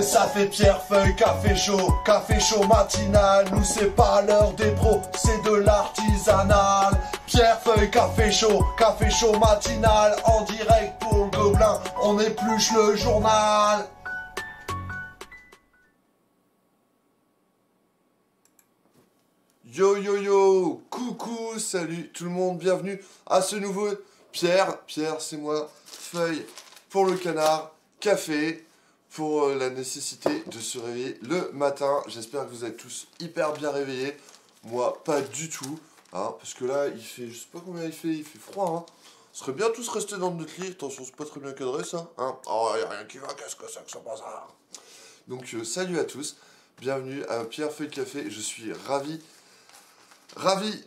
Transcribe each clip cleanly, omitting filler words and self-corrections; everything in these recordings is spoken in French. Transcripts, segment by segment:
Et ça fait Pierrefeuille, café chaud matinal. Nous c'est pas l'heure des pros, c'est de l'artisanal. Pierrefeuille, café chaud matinal. En direct pour le Gobelin, on épluche le journal. Yo yo yo, coucou, salut tout le monde, bienvenue à ce nouveau Pierre c'est moi, feuille pour le canard, café pour la nécessité de se réveiller le matin. J'espère que vous êtes tous hyper bien réveillés, moi pas du tout, hein, parce que là il fait, je sais pas combien il fait froid, hein. On serait bien tous restés dans notre lit, attention c'est pas très bien cadré ça, hein. Oh y'a rien qui va, qu'est-ce que c'est que ça bazar. Donc salut à tous, bienvenue à Pierre Feuille Café, je suis ravi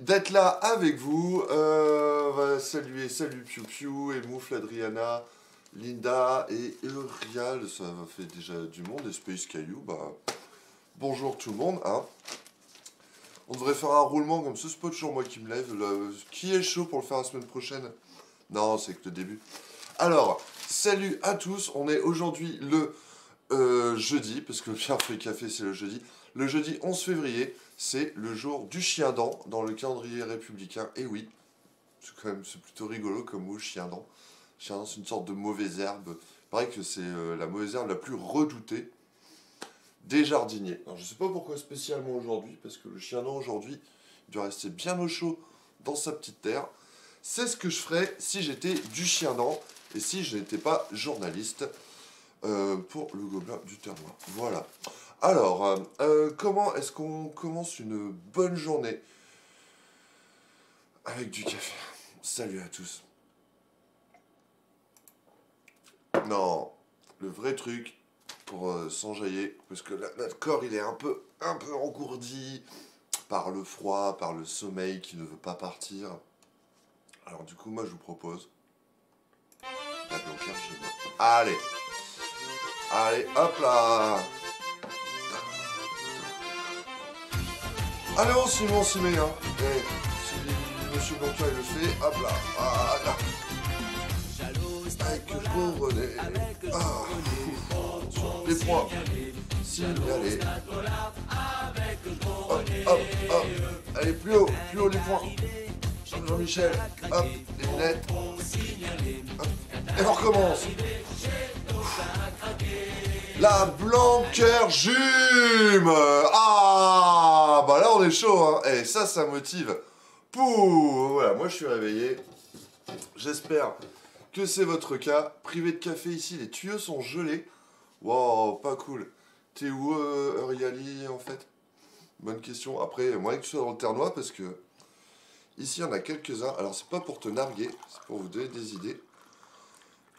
d'être là avec vous. On va saluer Piu Piu, Emoufle, Adriana, Linda et Urial. Ça fait déjà du monde. Et Space Caillou, bah bonjour tout le monde. Hein. On devrait faire un roulement comme ça. C'est pas toujours moi qui me lève. Là, qui est chaud pour le faire la semaine prochaine? Non, c'est que le début. Alors, salut à tous. On est aujourd'hui le jeudi, parce que le Pierre Feuille Café c'est le jeudi. Le jeudi 11 février, c'est le jour du chien-dent dans le calendrier républicain. Et oui, c'est plutôt rigolo comme mot, chien-dent. Chien-dent, c'est une sorte de mauvaise herbe. Il paraît que c'est la mauvaise herbe la plus redoutée des jardiniers. Alors, je sais pas pourquoi spécialement aujourd'hui, parce que le chien-dent aujourd'hui, il doit rester bien au chaud dans sa petite terre. C'est ce que je ferais si j'étais du chien-dent et si je n'étais pas journaliste pour le Gobelin du Ternois. Voilà. Alors, comment est-ce qu'on commence une bonne journée avec du café? Salut à tous. Non, le vrai truc pour s'enjailler, parce que là, notre corps il est un peu engourdi par le froid, par le sommeil qui ne veut pas partir. Alors du coup, moi je vous propose la blanquage. Allez, hop là. Allez, on s'y met, hein. Et si Monsieur Blanca il le fait, hop là. Voilà. Avec le René. Les points. Signalés. Hop. Allez, plus haut les points. Jean-Michel. Hop, les lunettes. Hop. Et on recommence. La Blanqueur Jume. Ah, bah là on est chaud, hein. Et ça motive. Pouh, voilà, moi je suis réveillé. J'espère que c'est votre cas. Privé de café ici, les tuyaux sont gelés. Wow, pas cool. T'es où, Uriali, en fait? Bonne question. Après, moi que tu sois dans le Ternois, parce que ici, il y en a quelques-uns. Alors, c'est pas pour te narguer, c'est pour vous donner des idées.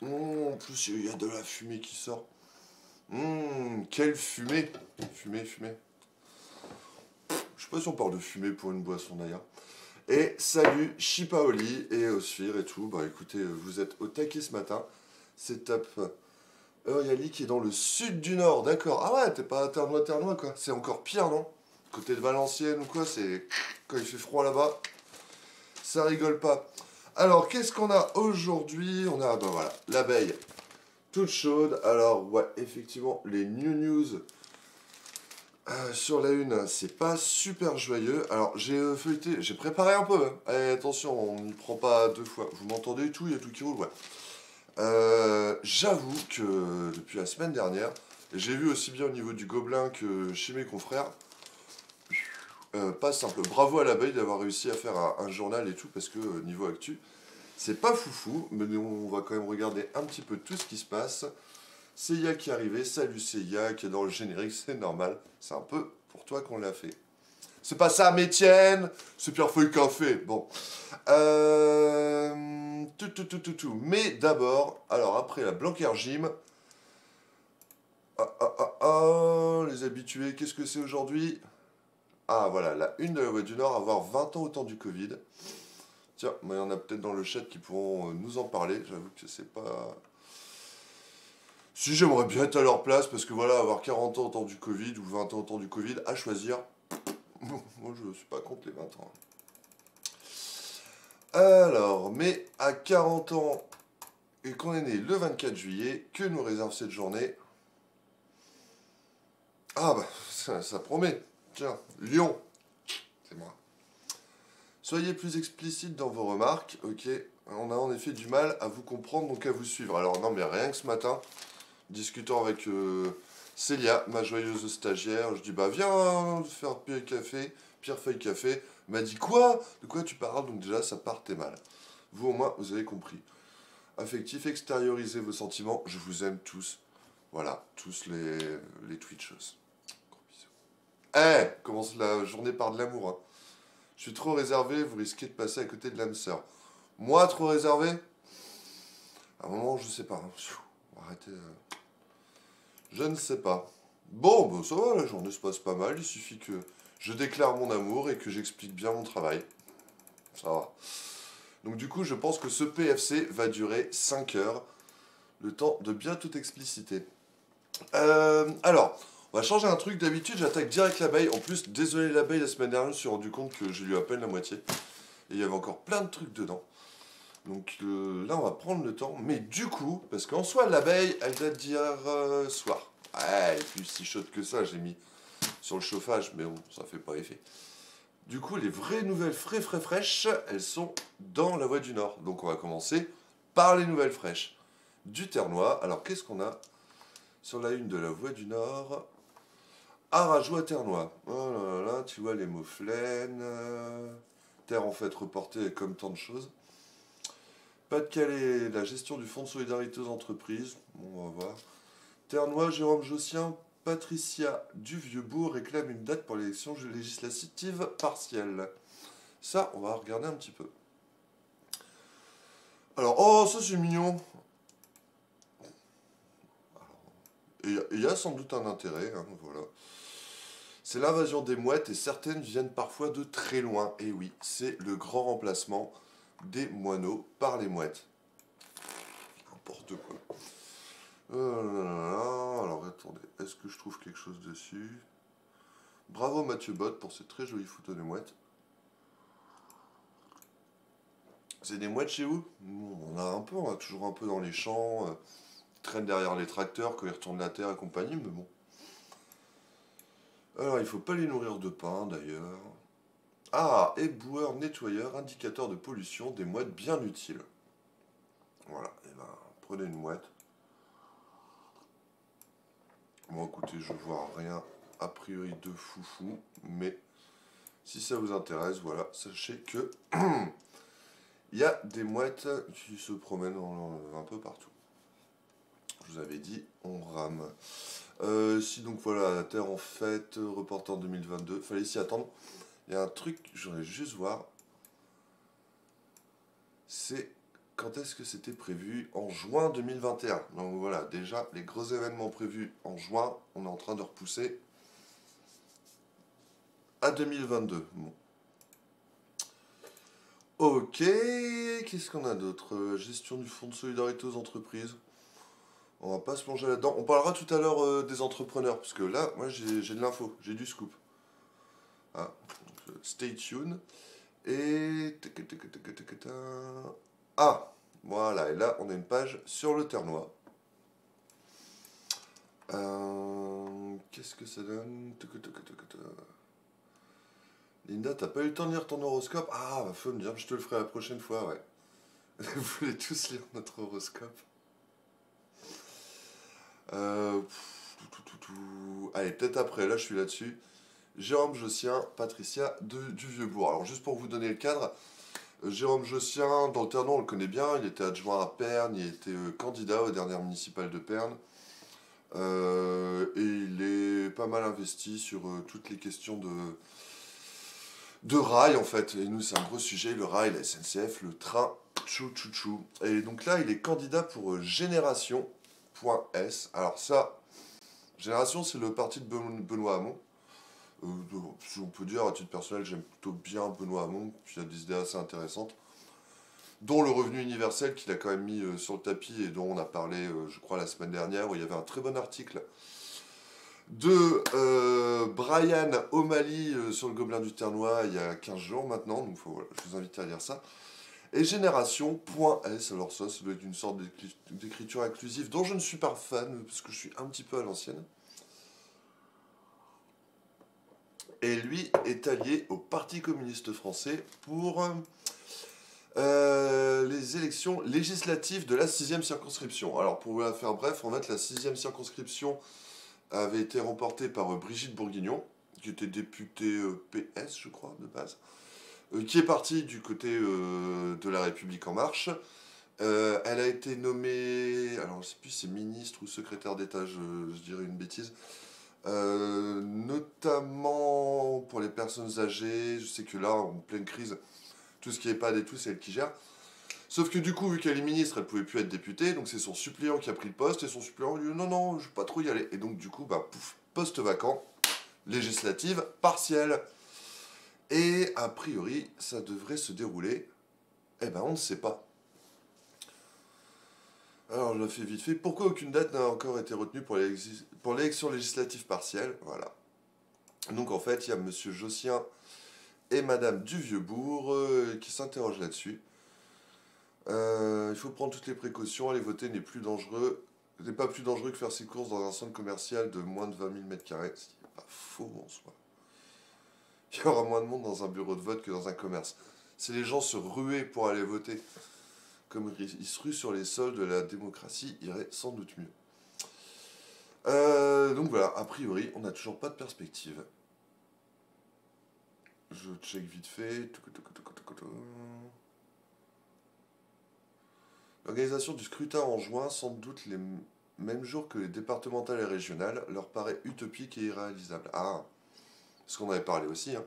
En plus, il y a de la fumée qui sort. Quelle fumée! Fumée. Je sais pas si on parle de fumée pour une boisson, d'ailleurs. Et salut Chipaoli et Osphir et tout. Bah écoutez, vous êtes au taquet ce matin. C'est top. Uriali qui est dans le sud du Nord, d'accord. Ah ouais, t'es pas à Ternois quoi. C'est encore pire, non? Côté de Valenciennes ou quoi, c'est... Quand il fait froid là-bas, ça rigole pas. Alors, qu'est-ce qu'on a aujourd'hui? On a, ben voilà, l'abeille toute chaude. Alors, ouais, effectivement, les news sur la une, c'est pas super joyeux. Alors, j'ai feuilleté, j'ai préparé un peu. Hein. Allez, attention, on n'y prend pas deux fois. Vous m'entendez et tout, il y a tout qui roule, ouais. J'avoue que depuis la semaine dernière, j'ai vu aussi bien au niveau du Gobelin que chez mes confrères, pas simple. Bravo à l'abeille d'avoir réussi à faire un journal et tout, parce que niveau actu, c'est pas foufou, mais on va quand même regarder un petit peu tout ce qui se passe. Seiya qui est arrivé, salut Seiya qui est dans le générique, c'est normal, c'est un peu pour toi qu'on l'a fait. C'est pas ça, Métienne, c'est Pierre Feuille Café. Bon. Tout. Mais d'abord, alors après la Blanquer Gym, les habitués, qu'est-ce que c'est aujourd'hui? Ah voilà, la une de la Voix du Nord, avoir 20 ans au temps du Covid. Tiens, il y en a peut-être dans le chat qui pourront nous en parler, j'avoue que c'est pas... Si j'aimerais bien être à leur place, parce que voilà, avoir 40 ans au temps du Covid ou 20 ans au temps du Covid, à choisir, moi je suis pas contre les 20 ans. Alors, mais à 40 ans et qu'on est né le 24 juillet, que nous réserve cette journée? Ah bah, ça promet. Tiens, Lyon, c'est moi. Soyez plus explicite dans vos remarques, ok. On a en effet du mal à vous comprendre, donc à vous suivre. Alors non, mais rien que ce matin, discutant avec Célia, ma joyeuse stagiaire, je dis bah viens faire Pierre Feuille Café. Elle m'a dit quoi? De quoi tu parles? Donc déjà ça partait mal. Vous au moins vous avez compris. Affectif, extériorisez vos sentiments, je vous aime tous. Voilà, tous les Twitchers. Gros bisous. Eh, commence la journée par de l'amour, hein. Je suis trop réservé, vous risquez de passer à côté de l'âme sœur. Moi, trop réservé? À un moment, je sais pas, hein. Arrêtez. Je ne sais pas. Bon, bah, ça va, la journée se passe pas mal. Il suffit que je déclare mon amour et que j'explique bien mon travail. Ça va. Donc du coup, je pense que ce PFC va durer 5 heures. Le temps de bien tout expliciter. Alors, on va changer un truc. D'habitude, j'attaque direct l'abeille. En plus, désolé l'abeille, la semaine dernière, je me suis rendu compte que j'ai lu à peine la moitié. Et il y avait encore plein de trucs dedans. Donc là, on va prendre le temps. Mais du coup, parce qu'en soi, l'abeille, elle date d'hier soir. Ouais, elle est plus si chaude que ça, j'ai mis sur le chauffage, mais bon, ça fait pas effet. Du coup, les vraies nouvelles fraîches, elles sont dans la Voie du Nord. Donc on va commencer par les nouvelles fraîches du Ternois. Alors qu'est-ce qu'on a sur la une de la Voie du Nord? Arajoux à Ternois. Oh là là, tu vois les mots flènes, terre en fait reportée comme tant de choses. Pas-de-Calais, la gestion du fonds de solidarité aux entreprises. Bon, on va voir. Ternois, Jérôme Jossien, Patricia Duvieux-Bourg réclame une date pour l'élection législative partielle. Ça, on va regarder un petit peu. Alors, oh, ça c'est mignon. Il y a sans doute un intérêt, hein, voilà. C'est l'invasion des mouettes et certaines viennent parfois de très loin. Et oui, c'est le grand remplacement des moineaux par les mouettes. N'importe quoi. Alors attendez, est-ce que je trouve quelque chose dessus? Bravo Mathieu Bott pour ces très jolies photos de mouettes. C'est des mouettes chez vous? On a un peu, on a toujours un peu dans les champs, traînent derrière les tracteurs quand ils retournent la terre et compagnie, mais bon. Alors il faut pas les nourrir de pain d'ailleurs. Ah, éboueur, nettoyeur, indicateur de pollution, des mouettes bien utiles. Voilà, et ben prenez une mouette. Bon écoutez, je vois rien a priori de foufou, mais si ça vous intéresse, voilà, sachez que il y a des mouettes qui se promènent un peu partout. Je vous avais dit, on rame. Si donc voilà, la Terre en fête, reporté en 2022, fallait s'y attendre. Il y a un truc que j'aurais juste voir, c'est quand est-ce que c'était prévu? En juin 2021. Donc voilà, déjà, les gros événements prévus en juin, on est en train de repousser à 2022. Bon. Ok, qu'est-ce qu'on a d'autre? Gestion du fonds de solidarité aux entreprises. On va pas se plonger là-dedans. On parlera tout à l'heure des entrepreneurs, parce que là, moi, j'ai de l'info, j'ai du scoop. Ah, donc, stay tuned. Et... Ah, voilà, et là, on a une page sur le Ternois. Qu'est-ce que ça donne? Linda, t'as pas eu le temps de lire ton horoscope? Ah, bah faut me dire, je te le ferai la prochaine fois, ouais. Vous voulez tous lire notre horoscope? Euh, Allez, peut-être après, là je suis là-dessus. Jérôme Jossien, Patricia du Vieux-Bourg. Alors juste pour vous donner le cadre, Jérôme Jossien, dans le Ternon, on le connaît bien, il était adjoint à Pernes, il était candidat aux dernières municipales de Pernes. Et il est pas mal investi sur toutes les questions de rail en fait. Et nous, c'est un gros sujet, le rail, la SNCF, le train, tchou tchou tchou. Et donc là, il est candidat pour Génération.s. Alors ça, Génération, c'est le parti de Benoît Hamon. Si on peut dire, à titre personnel, j'aime plutôt bien Benoît Hamon, puis il y a des idées assez intéressantes, dont le revenu universel qu'il a quand même mis sur le tapis et dont on a parlé, je crois, la semaine dernière, où il y avait un très bon article de Brian O'Malley sur le Gobelin du Ternois il y a 15 jours maintenant, donc voilà, je vous invite à lire ça. Et Génération.s, alors ça doit être une sorte d'écriture inclusive dont je ne suis pas fan, parce que je suis un petit peu à l'ancienne. Et lui est allié au Parti communiste français pour les élections législatives de la 6e circonscription. Alors pour vous la faire bref, en fait la 6e circonscription avait été remportée par Brigitte Bourguignon, qui était députée PS je crois de base, qui est partie du côté de la République en marche. Elle a été nommée, alors je sais plus si c'est ministre ou secrétaire d'État, je dirais une bêtise, notamment pour les personnes âgées. Je sais que là, en pleine crise, tout ce qui est EHPAD et tout, c'est elle qui gère. Sauf que du coup, vu qu'elle est ministre, elle pouvait plus être députée, donc c'est son suppléant qui a pris le poste, et son suppléant lui dit non, non, je vais pas trop y aller. Et donc du coup, bah, pouf, poste vacant, législative, partielle. Et a priori, ça devrait se dérouler, eh ben on ne sait pas. Alors, je le fais vite fait. Pourquoi aucune date n'a encore été retenue pour l'élection législative partielle? Voilà. Donc, en fait, il y a Monsieur Jossien et Madame Duvieux-Bourg qui s'interrogent là-dessus. Il faut prendre toutes les précautions. Aller voter n'est pas plus dangereux que faire ses courses dans un centre commercial de moins de 20 000 m². Ce qui n'est pas faux en soi. Il y aura moins de monde dans un bureau de vote que dans un commerce. Si les gens se ruaient pour aller voter, comme ils se ruent sur les sols de la démocratie, irait sans doute mieux. Donc voilà, a priori, on n'a toujours pas de perspective. Je check vite fait. L'organisation du scrutin en juin, sans doute les mêmes jours que les départementales et régionales, leur paraît utopique et irréalisable. Ah, ce qu'on avait parlé aussi, hein.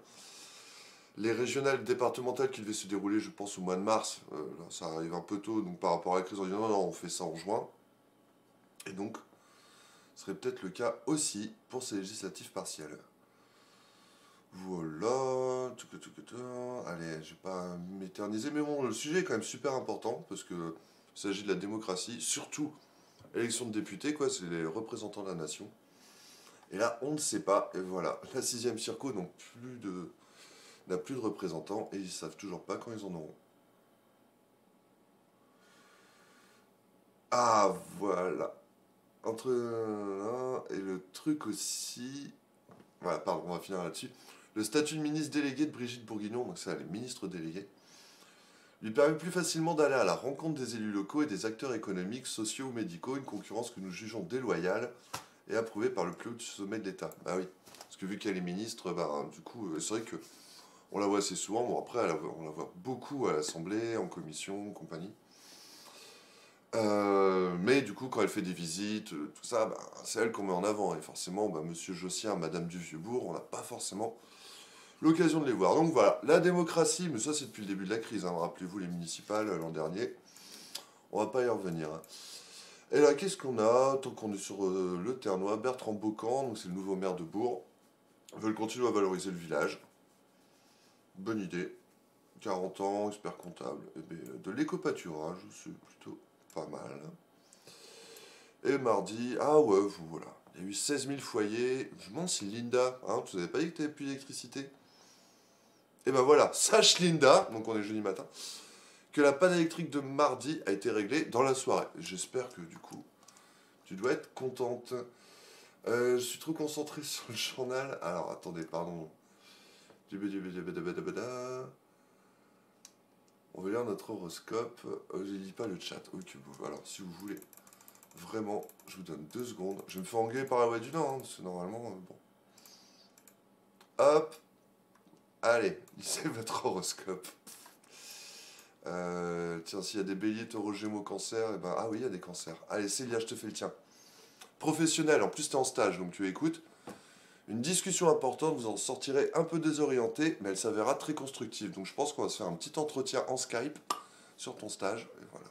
Les régionales départementales qui devaient se dérouler, je pense, au mois de mars, là, ça arrive un peu tôt, donc par rapport à la crise, on dit non, non, on fait ça en juin. Et donc, ce serait peut-être le cas aussi pour ces législatives partielles. Voilà. Allez, je vais pas m'éterniser, mais bon, le sujet est quand même super important, parce que il s'agit de la démocratie, surtout l'élection de députés, quoi, c'est les représentants de la nation. Et là, on ne sait pas, et voilà, la 6e circo n'a plus de représentants, et ils ne savent toujours pas quand ils en auront. Ah, voilà. Entre et le truc aussi... Voilà, pardon, on va finir là-dessus. Le statut de ministre délégué de Brigitte Bourguignon, donc c'est les ministres délégués, lui permet plus facilement d'aller à la rencontre des élus locaux et des acteurs économiques, sociaux ou médicaux, une concurrence que nous jugeons déloyale et approuvée par le plus haut sommet de l'État. Bah oui, parce que vu qu'elle est ministre, bah, du coup, c'est vrai que on la voit assez souvent. Bon, après, on la voit beaucoup à l'Assemblée, en commission, en compagnie. Mais du coup, quand elle fait des visites, tout ça, bah, c'est elle qu'on met en avant. Et forcément, bah, Monsieur Jossien, Madame Duvieux-Bourg, on n'a pas forcément l'occasion de les voir. Donc voilà, la démocratie, mais ça c'est depuis le début de la crise, hein. Rappelez-vous les municipales l'an dernier. On va pas y revenir, hein. Et là, qu'est-ce qu'on a? Tant qu'on est sur le Ternois, Bertrand Baucan, donc c'est le nouveau maire de Bourg, veulent continuer à valoriser le village. Bonne idée. 40 ans, expert comptable. Et bien, de l'éco-pâturage, c'est plutôt pas mal. Et mardi, ah ouais, voilà. Il y a eu 16 000 foyers. Je me demande si Linda, hein, tu n'avais pas dit que tu n'avais plus d'électricité? Et ben voilà, sache Linda, donc on est jeudi matin, que la panne électrique de mardi a été réglée dans la soirée. J'espère que du coup, tu dois être contente. Je suis trop concentré sur le journal. Alors attendez, pardon. On va lire notre horoscope. Je ne lis pas le chat. Ok, bon, alors si vous voulez, vraiment, je vous donne 2 secondes. Je vais me faire engueuler par la voix du Nord, hein, parce que normalement, bon. Hop. Allez, lisez votre horoscope. Tiens, s'il y a des béliers, taureaux, gémeaux, cancer, et ben, ah oui, il y a des cancers. Allez, Célia, je te fais le tien. Professionnel, en plus, tu es en stage, donc tu écoutes. Une discussion importante, vous en sortirez un peu désorienté, mais elle s'avérera très constructive. Donc je pense qu'on va se faire un petit entretien en Skype sur ton stage. Et voilà.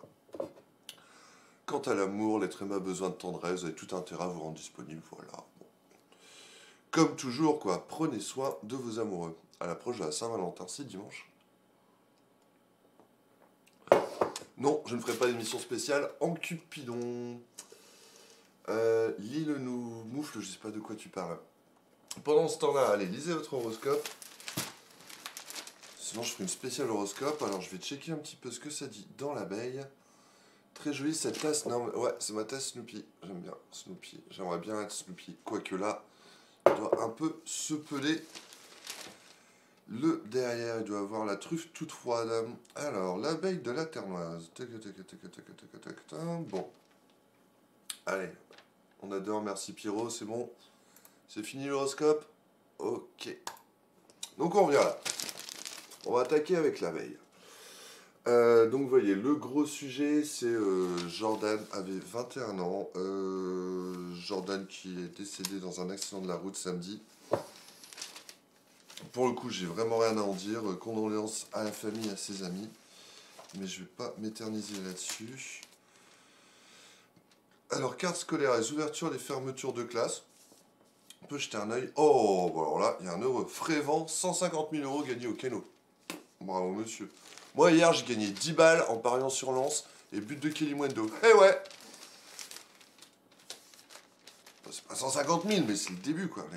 Quant à l'amour, l'être aimé a besoin de tendresse, vous avez tout intérêt à vous rendre disponible. Voilà. Bon. Comme toujours, quoi, prenez soin de vos amoureux. À l'approche de la Saint-Valentin, c'est dimanche. Non, je ne ferai pas d'émission spéciale en Cupidon. Lis-le-nous, moufle, je sais pas de quoi tu parles. Pendant ce temps-là, allez, lisez votre horoscope. Sinon, je ferai une spéciale horoscope. Alors, je vais checker un petit peu ce que ça dit dans l'abeille. Très jolie cette tasse. Non, ouais, c'est ma tasse Snoopy. J'aime bien Snoopy. J'aimerais bien être Snoopy. Quoique là, il doit un peu se peler Le derrière, il doit avoir la truffe toute froide. Alors, l'abeille de la ternoise. Tac, tac, tac, tac, tac, tac, tac, tac. Bon. Allez. On adore, merci Pierrot, c'est bon. C'est fini l'horoscope. Ok. Donc on revient là. On va attaquer avec l'abeille. Donc vous voyez, le gros sujet, c'est Jordan avait 21 ans. Jordan qui est décédé dans un accident de la route samedi. Pour le coup, j'ai vraiment rien à en dire. Condoléances à la famille, à ses amis. Mais je vais pas m'éterniser là-dessus. Alors, carte scolaire, les ouvertures, les fermetures de classe. On peut jeter un œil. Oh, bon alors là, il y a un heureux Frévent, 150 000 euros gagnés au Keno. Bravo, monsieur. Moi, hier, j'ai gagné 10 balles en pariant sur Lens et but de Kelly Mwendo. Eh ouais! C'est pas 150 000, mais c'est le début, quoi.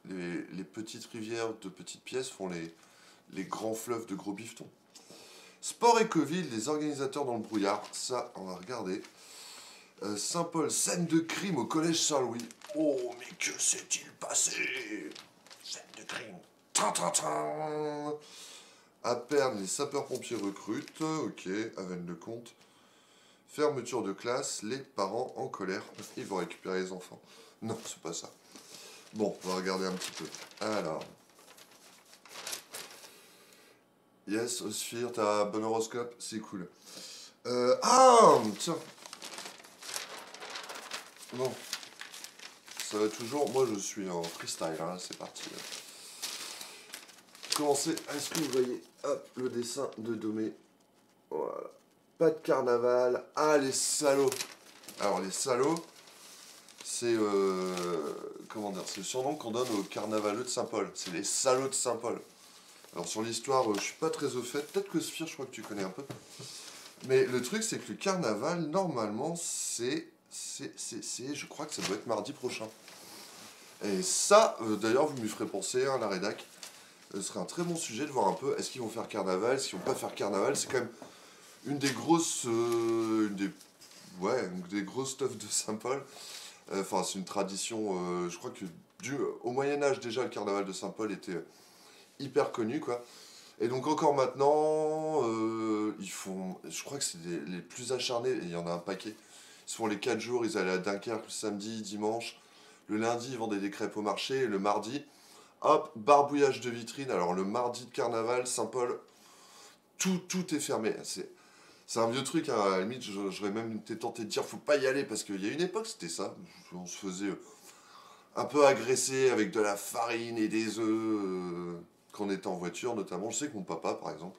Les petites rivières de petites pièces font les grands fleuves de gros bifetons. Sport et Covid, les organisateurs dans le brouillard. Ça, on va regarder. Saint-Paul, scène de crime au collège Saint-Louis. Oh, mais que s'est-il passé? Scène de crime. Tin, tin, tin. À Perne, les sapeurs-pompiers recrutent. Ok, à Vennes-le-Comte. Fermeture de classe, les parents en colère. Ils vont récupérer les enfants. Non, c'est pas ça. Bon, on va regarder un petit peu. Alors. Yes, Osphere, t'as un bon horoscope, c'est cool. Tiens. Bon. Ça va toujours. Moi, je suis en freestyle, hein, c'est parti. Commencez. Est-ce que vous voyez, hop, le dessin de Domé. Voilà. Pas de carnaval. Ah, les salauds. Alors, les salauds, c'est comment dire, c'est le surnom qu'on donne aux carnavaleux de Saint-Paul. C'est les salauds de Saint-Paul. Alors sur l'histoire, je suis pas très au fait. Peut-être que Sphire, je crois que tu connais un peu. Mais le truc, c'est que le carnaval, normalement, je crois que ça doit être mardi prochain. Et ça, d'ailleurs, vous m'y ferez penser, hein, la rédac. Ce serait un très bon sujet de voir un peu, est-ce qu'ils vont faire carnaval, est-ce qu'ils vont pas faire carnaval. C'est quand même une des grosses... une des grosses stuff de Saint-Paul. Enfin, c'est une tradition, je crois que au Moyen-Âge, déjà, le carnaval de Saint-Paul était hyper connu, quoi. Et donc encore maintenant, ils font, je crois que c'est les plus acharnés, et il y en a un paquet. Ils se font les 4 jours, ils allaient à Dunkerque le samedi, dimanche. Le lundi, ils vendaient des crêpes au marché, et le mardi, hop, barbouillage de vitrine. Alors le mardi de carnaval, Saint-Paul, tout est fermé. C'est un vieux truc, hein. À la limite, j'aurais même été tenté de dire faut pas y aller, parce qu'il y a une époque, c'était ça. On se faisait un peu agresser avec de la farine et des œufs quand on était en voiture, notamment. Je sais que mon papa, par exemple,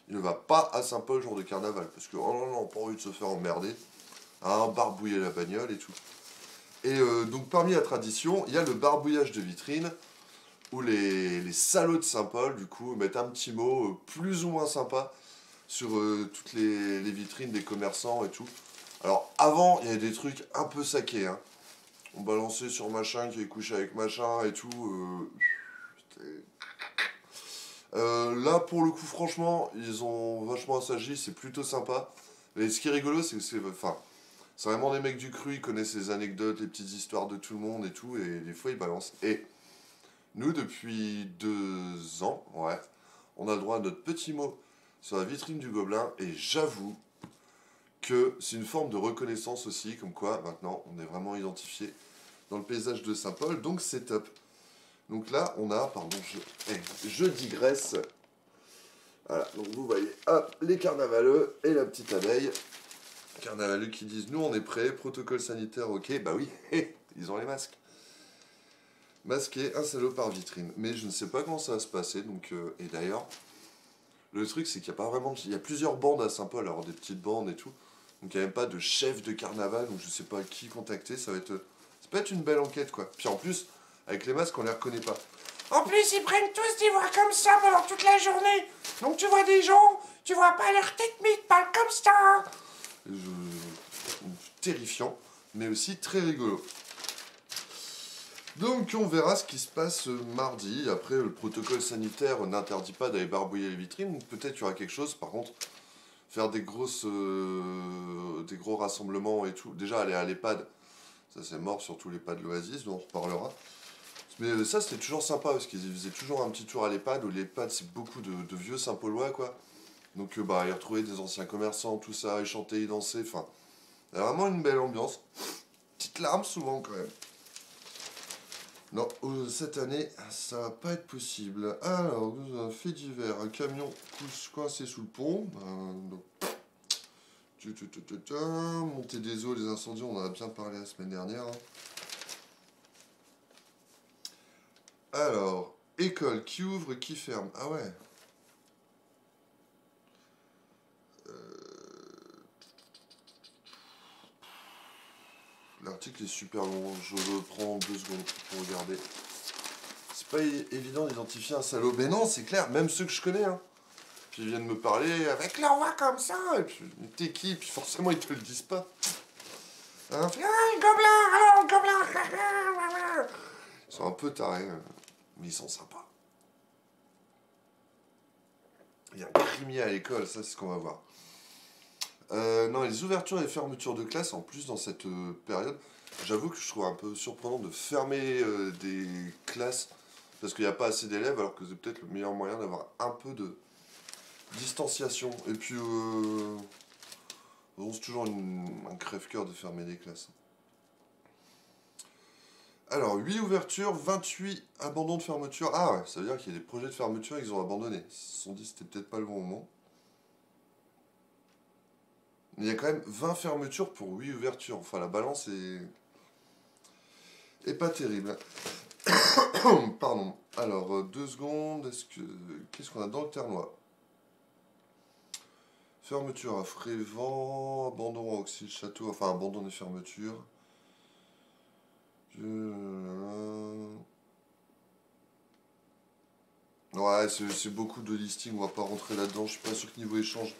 il ne va pas à Saint-Paul jour de carnaval, parce que, oh non, non, pas envie de se faire emmerder, hein, barbouiller la bagnole et tout. Et donc, parmi la tradition, il y a le barbouillage de vitrine, où les salauds de Saint-Paul, du coup, mettent un petit mot plus ou moins sympa sur toutes les vitrines des commerçants et tout. Alors, avant, il y avait des trucs un peu saqués, hein. On balançait sur machin qui est couché avec machin et tout. Là, pour le coup, franchement, ils ont vachement assagi, c'est plutôt sympa. Mais ce qui est rigolo, c'est que c'est vraiment des mecs du cru, ils connaissent les anecdotes, les petites histoires de tout le monde et tout, et des fois ils balancent. Et nous, depuis 2 ans, ouais, on a le droit à notre petit mot sur la vitrine du Gobelin, et j'avoue que c'est une forme de reconnaissance aussi, comme quoi maintenant on est vraiment identifié dans le paysage de Saint-Paul, donc c'est top. Donc là, on a, pardon, je digresse. Voilà, donc vous voyez, hop, les carnavaleux et la petite abeille. Carnavaleux qui disent, nous on est prêts, protocole sanitaire, ok, bah oui, ils ont les masques. Masqué, un salaud par vitrine. Mais je ne sais pas comment ça va se passer, donc, et d'ailleurs, le truc c'est qu'il n'y a pas vraiment, il y a plusieurs bandes à Saint-Paul, alors des petites bandes et tout, donc il n'y a même pas de chef de carnaval, donc je sais pas qui contacter, ça peut être une belle enquête, quoi. Puis en plus, avec les masques, on les reconnaît pas. En plus, ils prennent tous des voix comme ça pendant toute la journée. Donc tu vois des gens, tu vois pas leur tête, mais ils parlent comme ça. Terrifiant, mais aussi très rigolo. Donc on verra ce qui se passe mardi. Après, le protocole sanitaire n'interdit pas d'aller barbouiller les vitrines. Peut-être qu'il y aura quelque chose, par contre, faire des gros rassemblements et tout. Déjà, aller à l'EHPAD, ça c'est mort, surtout l'EHPAD de l'Oasis, dont on reparlera. Mais ça, c'était toujours sympa, parce qu'ils faisaient toujours un petit tour à l'EHPAD, où l'EHPAD, c'est beaucoup de vieux Saint-Paulois, quoi. Donc, bah, ils retrouvaient des anciens commerçants, tout ça, ils chantaient, ils dansaient, enfin... Il y a vraiment une belle ambiance. Petite larme, souvent, quand même. Non, cette année, ça va pas être possible. Alors, un fait divers, un camion coincé sous le pont. Montée des eaux, les incendies, on en a bien parlé la semaine dernière. Alors, école qui ouvre, qui ferme. Ah ouais. L'article est super long, je le prends 2 secondes pour regarder. C'est pas évident d'identifier un salaud. Mais non, c'est clair, même ceux que je connais, hein. Puis ils viennent me parler avec leur voix comme ça, et puis t'es qui, puis forcément ils te le disent pas. Hein, ah, gobelin, alors, gobelin. Ils sont un peu tarés, mais ils sont sympas. Il y a un crimier à l'école, ça c'est ce qu'on va voir. Non, les ouvertures et fermetures de classe, en plus dans cette période, j'avoue que je trouve un peu surprenant de fermer des classes parce qu'il n'y a pas assez d'élèves, alors que c'est peut-être le meilleur moyen d'avoir un peu de distanciation. Et puis, c'est toujours un crève-cœur de fermer des classes. Alors, 8 ouvertures, 28 abandons de fermeture. Ah ouais, ça veut dire qu'il y a des projets de fermeture qu'ils ont abandonnés. Ils se sont dit que c'était peut-être pas le bon moment. Mais il y a quand même 20 fermetures pour 8 ouvertures. Enfin, la balance est pas terrible. Pardon. Alors, 2 secondes. Qu'est-ce qu'on a dans le Ternois? Fermeture à Frévent, abandon à Auxy-le-Château, enfin abandon des fermetures. Ouais, c'est beaucoup de listings, on va pas rentrer là-dedans. Je suis pas sûr que niveau échange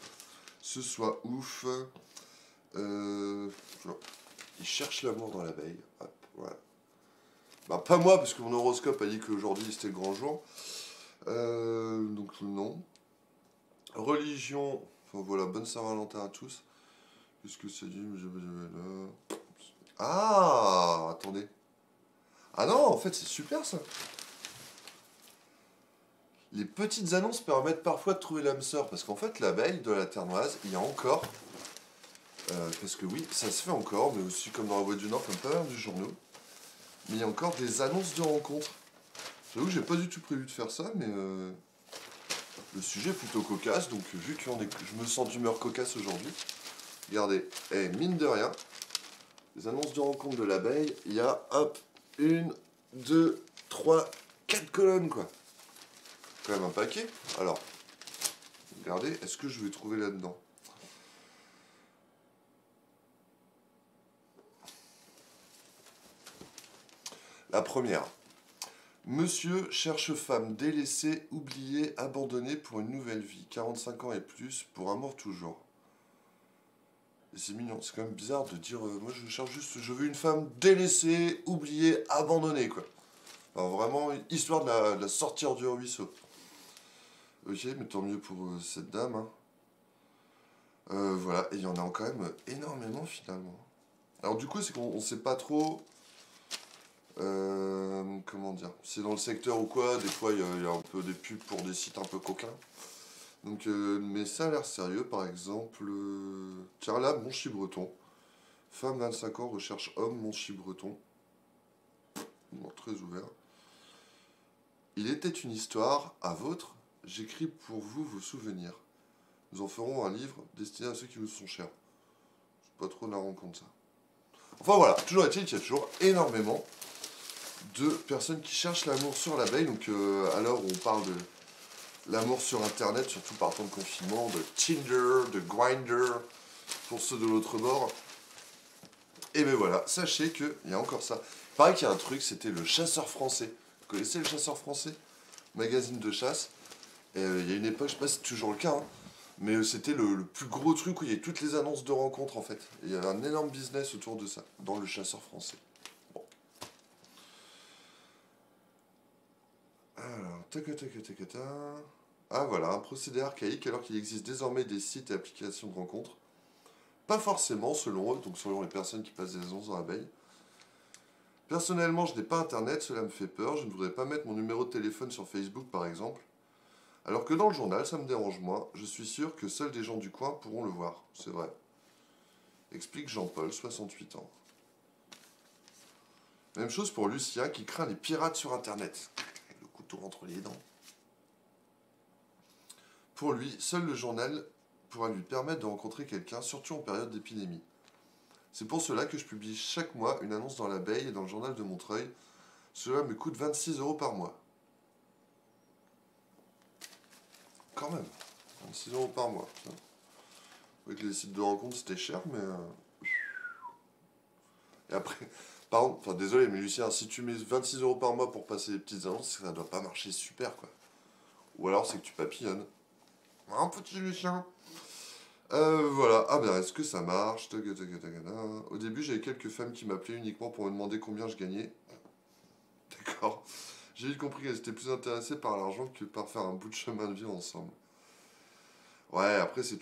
ce soit ouf. Il cherche l'amour dans l'abeille. Hop, voilà. Bah, pas moi, parce que mon horoscope a dit qu'aujourd'hui c'était le grand jour. Donc non. Religion, enfin voilà, bonne Saint-Valentin à tous. Qu'est-ce que c'est dit? Ah, attendez. Ah non, en fait c'est super ça. Les petites annonces permettent parfois de trouver l'âme sœur, parce qu'en fait l'abeille de la Ternoise, il y a encore, parce que oui, ça se fait encore, mais aussi comme dans la Voie du Nord, comme pas mal de journaux, mais il y a encore des annonces de rencontres. J'avoue que j'ai pas du tout prévu de faire ça, mais le sujet est plutôt cocasse, donc vu que je me sens d'humeur cocasse aujourd'hui, regardez, mine de rien, les annonces de rencontres de l'abeille, il y a, hop, 1, 2, 3, 4 colonnes, quoi. Quand même un paquet. Alors, regardez, est-ce que je vais trouver là-dedans? La première. Monsieur cherche femme délaissée, oubliée, abandonnée pour une nouvelle vie. 45 ans et plus, pour un mort toujours. Et c'est mignon, c'est quand même bizarre de dire moi je cherche juste, je veux une femme délaissée, oubliée, abandonnée, quoi. Alors vraiment, histoire de la sortir du ruisseau. Ok, mais tant mieux pour cette dame, hein. Voilà, et il y en a quand même énormément finalement. Alors du coup, c'est qu'on sait pas trop... comment dire? C'est dans le secteur ou quoi, des fois il y a un peu des pubs pour des sites un peu coquins. Donc, mais ça a l'air sérieux, par exemple... tiens là, Monchy-Breton. Femme 25 ans recherche homme, Monchy-Breton. Bon, très ouvert. Il était une histoire, à vôtre, j'écris pour vous vos souvenirs. Nous en ferons un livre destiné à ceux qui vous sont chers. C'est pas trop la rencontre ça. Enfin voilà, toujours est-il qu'il y a toujours énormément de personnes qui cherchent l'amour sur l'abeille. Donc à l'heure où on parle de l'amour sur internet, surtout par temps de confinement, de Tinder, de Grindr, pour ceux de l'autre bord. Et ben voilà, sachez qu'il y a encore ça. Pareil qu'il y a un truc, c'était le chasseur français. Vous connaissez le chasseur français? Magazine de chasse. Et il y a une époque, je sais pas si c'est toujours le cas, hein, mais c'était le plus gros truc où il y avait toutes les annonces de rencontres en fait. Et il y avait un énorme business autour de ça, dans le chasseur français. Bon. Alors, tac. Ah voilà, un procédé archaïque alors qu'il existe désormais des sites et applications de rencontres. Pas forcément selon eux, donc selon les personnes qui passent des annonces dans l'abeille. Personnellement, je n'ai pas internet, cela me fait peur. Je ne voudrais pas mettre mon numéro de téléphone sur Facebook, par exemple. Alors que dans le journal, ça me dérange moins. Je suis sûr que seuls des gens du coin pourront le voir. C'est vrai. Explique Jean-Paul, 68 ans. Même chose pour Lucien, qui craint les pirates sur internet. Le couteau entre les dents. Pour lui, seul le journal pourra lui permettre de rencontrer quelqu'un, surtout en période d'épidémie. C'est pour cela que je publie chaque mois une annonce dans l'Abeille et dans le journal de Montreuil. Cela me coûte 26 € par mois. Quand même, 26 € par mois. Oui, que les sites de rencontres c'était cher, mais... Et après, par contre, enfin désolé, mais Lucien, si tu mets 26 € par mois pour passer les petites annonces, ça doit pas marcher super, quoi. Ou alors c'est que tu papillonnes. Un petit Lucien. Voilà. Ah ben, est-ce que ça marche? Au début, j'avais quelques femmes qui m'appelaient uniquement pour me demander combien je gagnais. D'accord. J'ai vite compris qu'elles étaient plus intéressées par l'argent que par faire un bout de chemin de vie ensemble. Ouais, après, c'est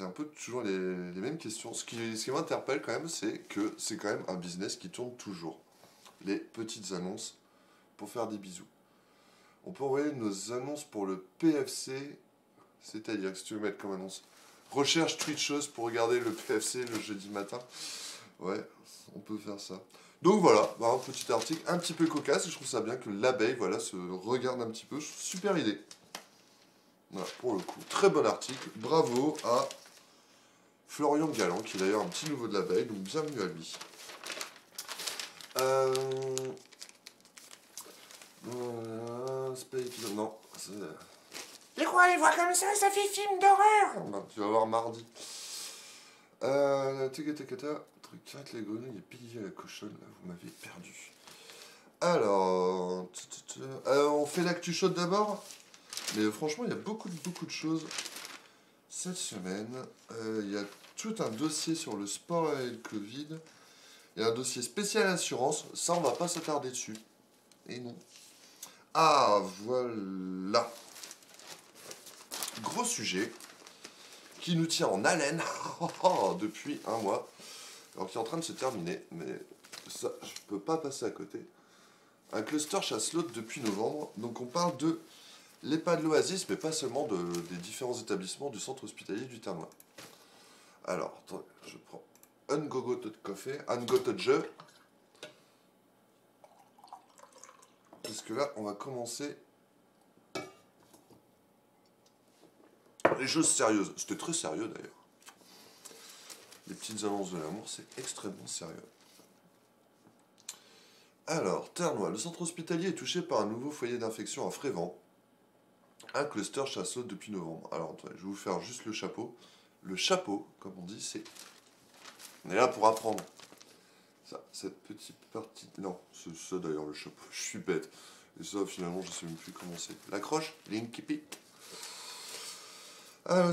un peu toujours les mêmes questions. Ce qui m'interpelle quand même, c'est que c'est quand même un business qui tourne toujours. Les petites annonces pour faire des bisous. On peut envoyer nos annonces pour le PFC, c'est-à-dire que si tu veux mettre comme annonce, recherche Twitcheuse pour regarder le PFC le jeudi matin. Ouais, on peut faire ça. Donc voilà, un petit article un petit peu cocasse, et je trouve ça bien que l'abeille, voilà, se regarde un petit peu. Super idée. Voilà, pour le coup, très bon article. Bravo à Florian Galland, qui est d'ailleurs un petit nouveau de l'abeille, donc bienvenue à lui. Non, Et quoi, les voix comme ça fait film d'horreur. non, tu vas voir mardi. Truc avec les grenouilles et piliers à la cochonne, là, vous m'avez perdu. Alors, on fait l'actu chaude d'abord. Mais franchement, il y a beaucoup de choses cette semaine. Il y a tout un dossier sur le sport et le Covid. Il y a un dossier spécial assurance. Ça, on va pas s'attarder dessus. Et non. Ah, voilà. Gros sujet qui nous tient en haleine depuis un mois. Alors qui est en train de se terminer. Mais ça, je peux pas passer à côté. Un cluster chasse-l'autre depuis novembre. Donc on parle de l'EHPAD l'Oasis, mais pas seulement des différents établissements du centre hospitalier du Ternois. Alors, attendez, je prends un gogote de café, un gogote de jeu. Parce que là, on va commencer les choses sérieuses. C'était très sérieux d'ailleurs. Les petites annonces de l'amour, c'est extrêmement sérieux. Alors, Ternois, le centre hospitalier est touché par un nouveau foyer d'infection à Frévent. Un cluster chasse-l'autre depuis novembre. Alors, attendez, je vais vous faire juste le chapeau. Le chapeau, comme on dit, c'est... On est là pour apprendre. Ça, cette petite partie... Non, c'est ça d'ailleurs le chapeau. Je suis bête. Et ça, finalement, je ne sais même plus comment c'est. L'accroche, Linky.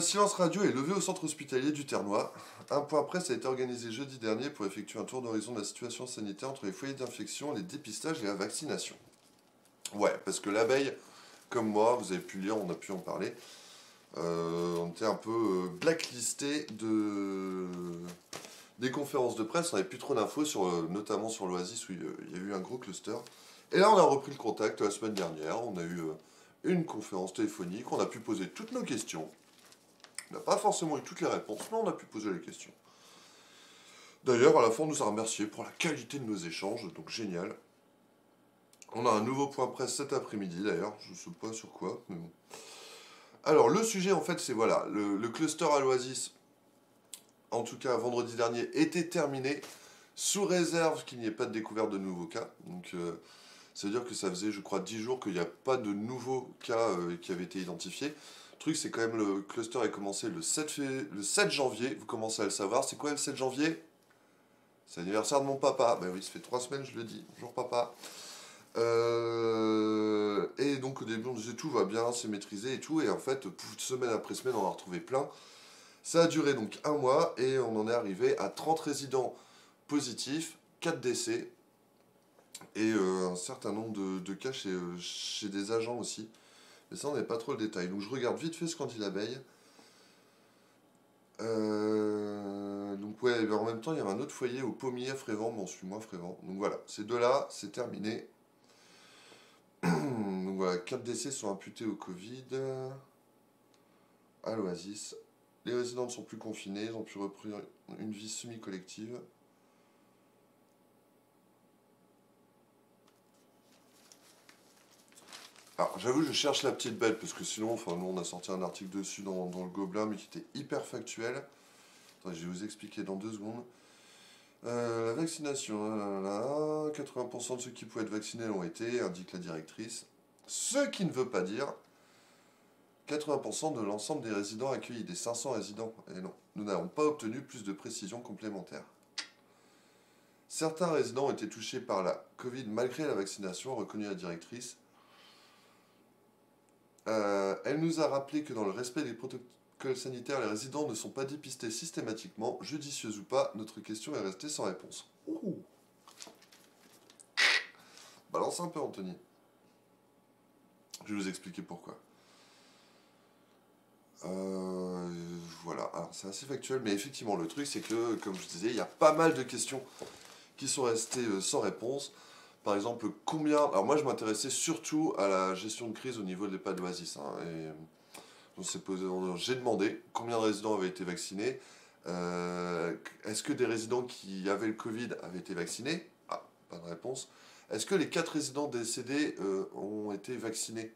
Silence radio est levé au centre hospitalier du Ternois. Un point presse a été organisé jeudi dernier pour effectuer un tour d'horizon de la situation sanitaire entre les foyers d'infection, les dépistages et la vaccination. Ouais, parce que l'abeille, comme moi, vous avez pu lire, on a pu en parler, on était un peu blacklisté des conférences de presse, on n'avait plus trop d'infos, notamment sur l'Oasis où il y a eu un gros cluster. Et là, on a repris le contact la semaine dernière, on a eu une conférence téléphonique, on a pu poser toutes nos questions. On n'a pas forcément eu toutes les réponses, mais on a pu poser les questions. D'ailleurs, à la fin, on nous a remerciés pour la qualité de nos échanges, donc génial. On a un nouveau point presse cet après-midi, d'ailleurs, je ne sais pas sur quoi, mais bon. Alors, le sujet, en fait, c'est voilà, le cluster à l'Oasis, en tout cas vendredi dernier, était terminé, sous réserve qu'il n'y ait pas de découverte de nouveaux cas. Donc, ça veut dire que ça faisait, je crois, 10 jours qu'il n'y a pas de nouveaux cas qui avaient été identifiés. Le truc, c'est quand même le cluster a commencé le 7 janvier, vous commencez à le savoir. C'est quoi le 7 janvier? C'est l'anniversaire de mon papa. Ben oui, ça fait 3 semaines, je le dis. Bonjour papa. Et donc au début, on disait tout va bien, c'est maîtrisé et tout. Et en fait, semaine après semaine, on en a retrouvé plein. Ça a duré donc un mois et on en est arrivé à 30 résidents positifs, 4 décès et un certain nombre de cas chez des agents aussi. Mais ça, on n'est pas trop le détail. Donc je regarde vite fait ce qu'en dit l'abeille. Donc ouais, mais en même temps, il y avait un autre foyer au Pommier à Frévent, mais on suit moins Frévent. Donc voilà, ces deux-là, c'est terminé. Donc voilà, 4 décès sont imputés au Covid. À l'Oasis. Les résidents ne sont plus confinés, ils ont pu reprendre une vie semi-collective. Alors, j'avoue, je cherche la petite bête, parce que sinon, enfin, nous, on a sorti un article dessus dans le Gobelin, mais qui était hyper factuel. Attendez, je vais vous expliquer dans 2 secondes. La vaccination, 80% de ceux qui pouvaient être vaccinés l'ont été, indique la directrice. Ce qui ne veut pas dire 80% de l'ensemble des résidents accueillis, des 500 résidents. Et non, nous n'avons pas obtenu plus de précisions complémentaires. Certains résidents ont été touchés par la Covid malgré la vaccination, reconnue la directrice. Elle nous a rappelé que dans le respect des protocoles sanitaires, les résidents ne sont pas dépistés systématiquement, judicieuse ou pas, notre question est restée sans réponse. Ouh. Balance un peu, Anthony. Je vais vous expliquer pourquoi. Voilà, alors c'est assez factuel, mais effectivement, le truc, c'est que, comme je disais, il y a pas mal de questions qui sont restées sans réponse. Par exemple, combien... Alors moi, je m'intéressais surtout à la gestion de crise au niveau de l'EHPAD d'Oasis. J'ai demandé combien de résidents avaient été vaccinés. Est-ce que des résidents qui avaient le Covid avaient été vaccinés? Ah, pas de réponse. Est-ce que les 4 résidents décédés ont été vaccinés?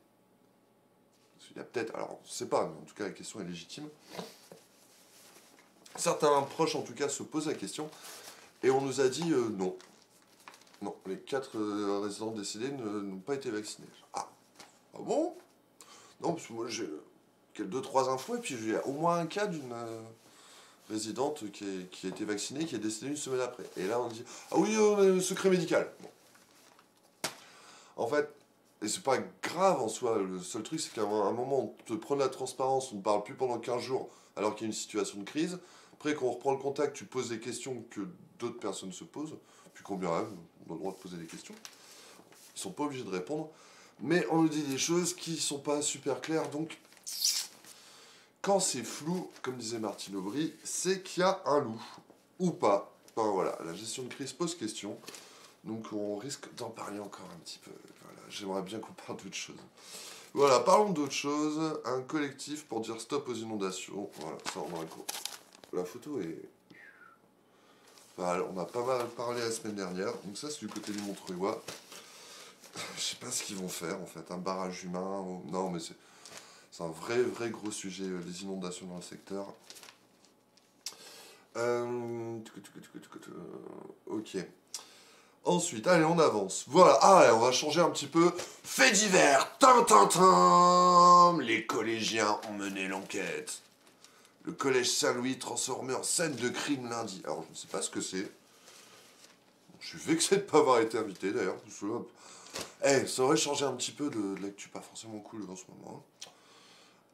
Il y a peut-être... Alors, on ne sait pas, mais en tout cas, la question est légitime. Certains proches, en tout cas, se posent la question. Et on nous a dit non. Non, les 4 résidents décédés n'ont pas été vaccinés. Ah bon? Non, parce que moi j'ai 2-3 infos, et puis j'ai au moins un cas d'une résidente qui a été vaccinée, qui est décédée une semaine après. Et là on dit, ah oui, secret médical. Bon. En fait, et c'est pas grave en soi, le seul truc c'est qu'à un moment on te prend de la transparence, on ne parle plus pendant 15 jours alors qu'il y a une situation de crise. Après quand on reprend le contact, tu poses des questions que d'autres personnes se posent, puis combien même, on a le droit de poser des questions. Ils sont pas obligés de répondre. Mais on nous dit des choses qui sont pas super claires, donc quand c'est flou, comme disait Martine Aubry, c'est qu'il y a un loup, ou pas. Enfin voilà, la gestion de crise pose question, donc on risque d'en parler encore un petit peu. Voilà, j'aimerais bien qu'on parle d'autre chose. Voilà, parlons d'autre chose. Un collectif pour dire stop aux inondations. Voilà, ça on a un cours. La photo est... Enfin, on a pas mal parlé la semaine dernière, donc ça c'est du côté du Montreuillois. Je sais pas ce qu'ils vont faire en fait, un barrage humain. Non, mais c'est un vrai gros sujet, les inondations dans le secteur. Ok. Ensuite, allez, on avance. Voilà, allez, on va changer un petit peu. Fait divers. Tintintin. Les collégiens ont mené l'enquête. Le collège Saint-Louis transformé en scène de crime lundi. Alors, je ne sais pas ce que c'est. Je suis vexé de ne pas avoir été invité d'ailleurs. Ça aurait changé un petit peu de l'actu pas forcément cool en ce moment.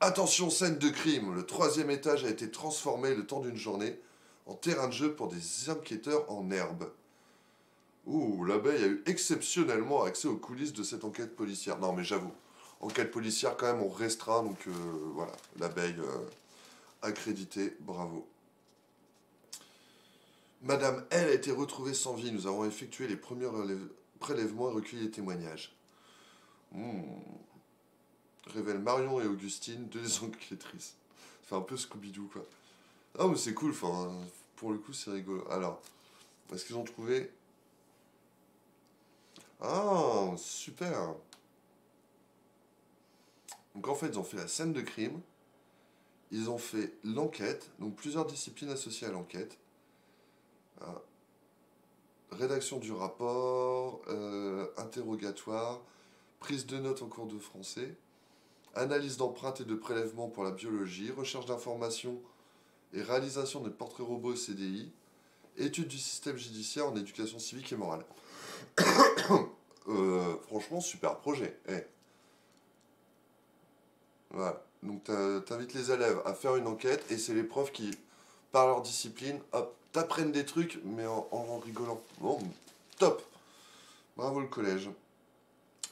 Attention, scène de crime. Le 3e étage a été transformé le temps d'une journée en terrain de jeu pour des enquêteurs en herbe. Ouh, l'abeille a eu exceptionnellement accès aux coulisses de cette enquête policière. Non, mais j'avoue, enquête policière quand même, on restreint, donc voilà, l'abeille accréditée, bravo. Madame L a été retrouvée sans vie. Nous avons effectué les premiers prélèvements et recueilli les témoignages. Révèle Marion et Augustine, 2 enquêtrices. Ça fait un peu Scooby-Doo, quoi. Ah, mais c'est cool, enfin, pour le coup, c'est rigolo. Alors, est-ce qu'ils ont trouvé... Ah, super. Donc en fait, ils ont fait la scène de crime, ils ont fait l'enquête, donc plusieurs disciplines associées à l'enquête. Rédaction du rapport, interrogatoire, prise de notes en cours de français, analyse d'empreintes et de prélèvements pour la biologie, recherche d'informations et réalisation de portraits robots CDI, étude du système judiciaire en éducation civique et morale. Franchement, super projet. Voilà. Donc t'invites les élèves à faire une enquête et c'est les profs qui, par leur discipline, hop, t'apprennent des trucs mais en rigolant. Bon, top. Bravo le collège.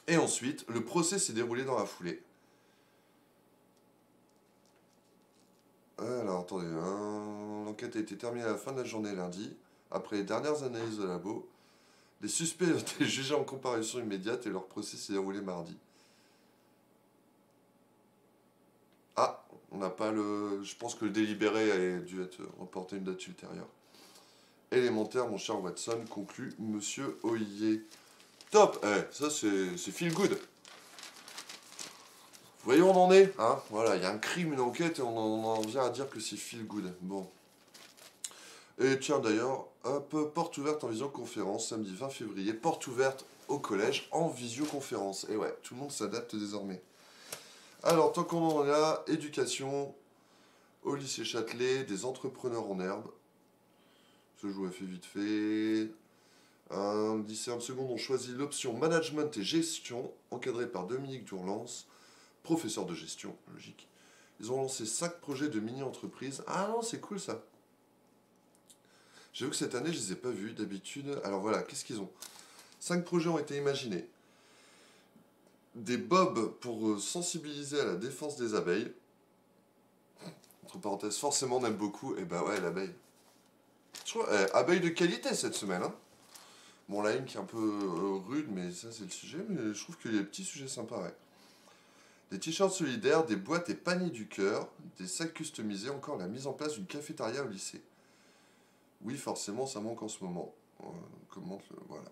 Et ensuite, le procès s'est déroulé dans la foulée. Alors, attendez, l'enquête a été terminée à la fin de la journée lundi. Après les dernières analyses de labo, les suspects ont été jugés en comparution immédiate et leur procès s'est déroulé mardi. Ah, on n'a pas le... Je pense que le délibéré a dû être reporté une date ultérieure. Élémentaire, mon cher Watson, conclut Monsieur Oyer. Top. Ça c'est feel good. Vous voyez où on en est, hein. Voilà, il y a un crime, une enquête, et on en vient à dire que c'est feel good. Bon. Et tiens d'ailleurs, hop, porte ouverte en visioconférence, samedi 20 février, porte ouverte au collège en visioconférence. Et ouais, tout le monde s'adapte désormais. Alors, tant qu'on en est là, éducation, au lycée Châtelet, des entrepreneurs en herbe. Ce jouet fait vite fait. Un lycéen de seconde ont choisi l'option management et gestion, encadré par Dominique Dourlance, professeur de gestion, logique. Ils ont lancé 5 projets de mini-entreprise. Ah non, c'est cool ça. J'avoue que cette année, je ne les ai pas vus d'habitude. Alors voilà, qu'est-ce qu'ils ont? 5 projets ont été imaginés. Des bobs pour sensibiliser à la défense des abeilles. Entre parenthèses, forcément on aime beaucoup. Et bah ouais, l'abeille. Je trouve, abeille de qualité cette semaine. Hein. Bon, la une qui est un peu rude, mais ça c'est le sujet. Mais je trouve qu'il y a des petits sujets sympas, ouais. Des t-shirts solidaires, des boîtes et paniers du cœur, des sacs customisés, encore la mise en place d'une cafétéria au lycée. Oui, forcément, ça manque en ce moment. Voilà.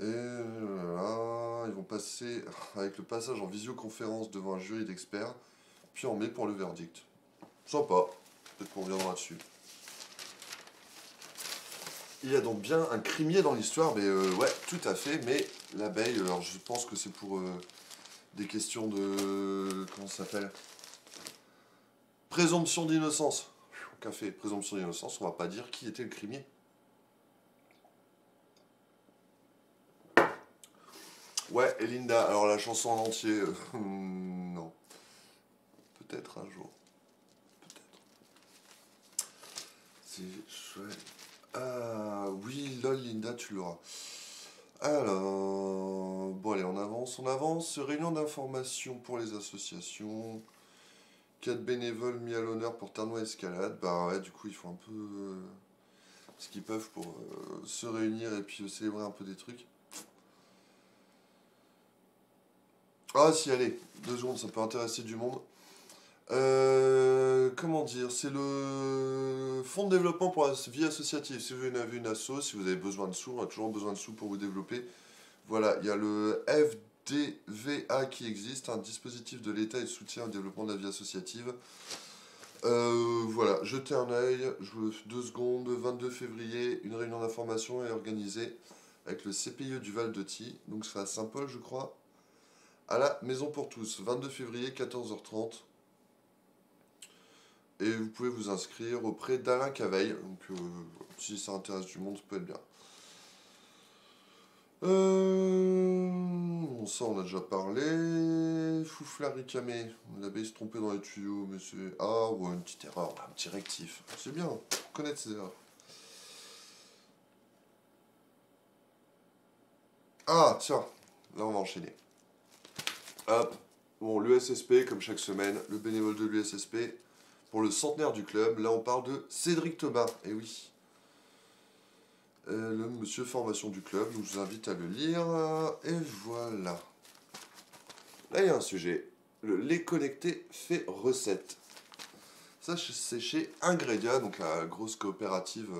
Et voilà, ils vont passer avec le passage en visioconférence devant un jury d'experts, puis en mai pour le verdict. Sympa, peut-être qu'on reviendra dessus. Il y a donc bien un crimier dans l'histoire, mais ouais, tout à fait, mais l'abeille, alors je pense que c'est pour des questions de... comment ça s'appelle? Présomption d'innocence. Café, présomption d'innocence, on va pas dire qui était le crimier. Ouais, et Linda, alors la chanson en entier, non. Peut-être un jour. Peut-être. C'est chouette. Ah oui, lol, Linda, tu l'auras. Alors, bon allez, on avance, on avance. Réunion d'information pour les associations. 4 bénévoles mis à l'honneur pour Ternois Escalade. Bah ouais, du coup, ils font un peu ce qu'ils peuvent pour se réunir et puis célébrer un peu des trucs. Ah si, allez, 2 secondes, ça peut intéresser du monde. Comment dire, c'est le fonds de développement pour la vie associative. Si vous avez une asso, si vous avez besoin de sous, on a toujours besoin de sous pour vous développer. Voilà, il y a le FDVA qui existe, un dispositif de l'État et de soutien au développement de la vie associative. Voilà, jetez un œil, je vous 2 secondes, 22 février, une réunion d'information est organisée avec le CPIE du Val-de-Thie, donc c'est à Saint-Paul je crois, à la Maison pour tous, 22 février, 14h30. Et vous pouvez vous inscrire auprès d'Alain Caveil, donc si ça intéresse du monde, ça peut être bien. Bon, ça on a déjà parlé. Fouflari Camé, l'abeille se trompait dans les tuyaux, mais c'est... Ah ouais, une petite erreur, un petit rectif. C'est bien, connaître ses erreurs. Ah, tiens, là on va enchaîner. Hop, bon, l'USSP, comme chaque semaine, le bénévole de l'USSP, pour le centenaire du club, là on parle de Cédric Thomas, et oui. Le monsieur formation du club, donc je vous invite à le lire. Et voilà. Là, il y a un sujet. Le lait connecté fait recette. Ça, c'est chez Ingrédia, donc la grosse coopérative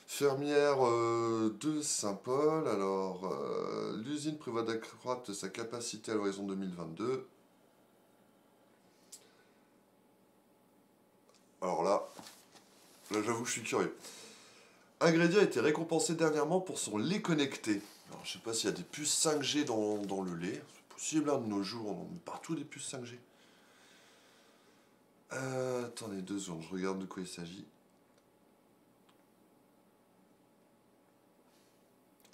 fermière de Saint-Paul. Alors, l'usine prévoit d'accroître sa capacité à l'horizon 2022. Alors là j'avoue que je suis curieux. Ingrédia a été récompensé dernièrement pour son lait connecté. Alors, je sais pas s'il y a des puces 5G dans le lait. C'est possible, hein, de nos jours, on met partout des puces 5G. Attendez 2 secondes, je regarde de quoi il s'agit.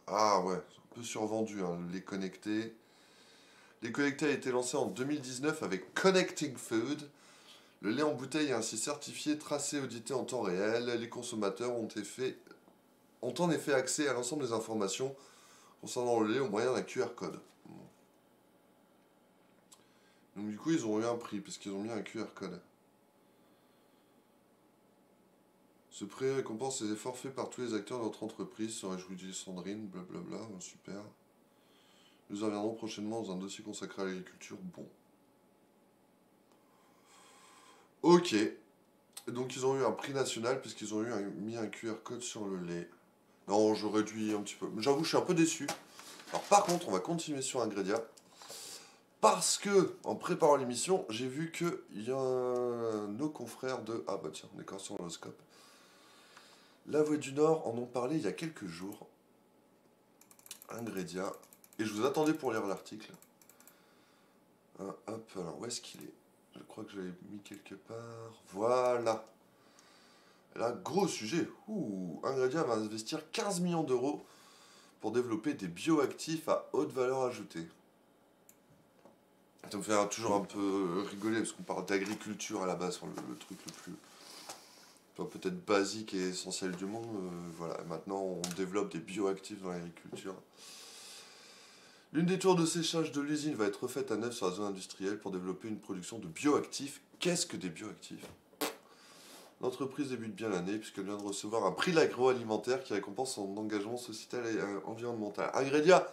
Ah ouais, c'est un peu survendu, hein, le lait connecté. Le lait connecté a été lancé en 2019 avec Connecting Food. Le lait en bouteille est ainsi certifié, tracé, audité en temps réel. Les consommateurs ont en effet accès à l'ensemble des informations concernant le lait au moyen d'un QR code. Donc du coup, ils ont eu un prix, parce qu'ils ont mis un QR code. Ce prix récompense les efforts faits par tous les acteurs de notre entreprise, se réjouit Sandrine, blablabla, super. Nous en reviendrons prochainement dans un dossier consacré à l'agriculture, bon. Ok. Donc ils ont eu un prix national, puisqu'ils ont mis un QR code sur le lait. Non, je réduis un petit peu. J'avoue, je suis un peu déçu. Alors par contre, on va continuer sur Ingrédia. Parce que, en préparant l'émission, j'ai vu qu'il y a nos confrères de... Ah bah tiens, on est encore sur l'horoscope. La Voix du Nord en ont parlé il y a quelques jours. Ingrédia. Et je vous attendais pour lire l'article. Hop, alors où est-ce qu'il est? Je crois que je l'avais mis quelque part. Voilà. Là, gros sujet. Ingrédia va investir 15 millions d'euros pour développer des bioactifs à haute valeur ajoutée. Ça me fait toujours un peu rigoler parce qu'on parle d'agriculture à la base, le truc le plus peut-être basique et essentiel du monde. Voilà, maintenant on développe des bioactifs dans l'agriculture. L'une des tours de séchage de l'usine va être refaite à neuf sur la zone industrielle pour développer une production de bioactifs. Qu'est-ce que des bioactifs? L'entreprise débute bien l'année puisqu'elle vient de recevoir un prix de l'agroalimentaire qui récompense son engagement sociétal et environnemental. Ingrédia,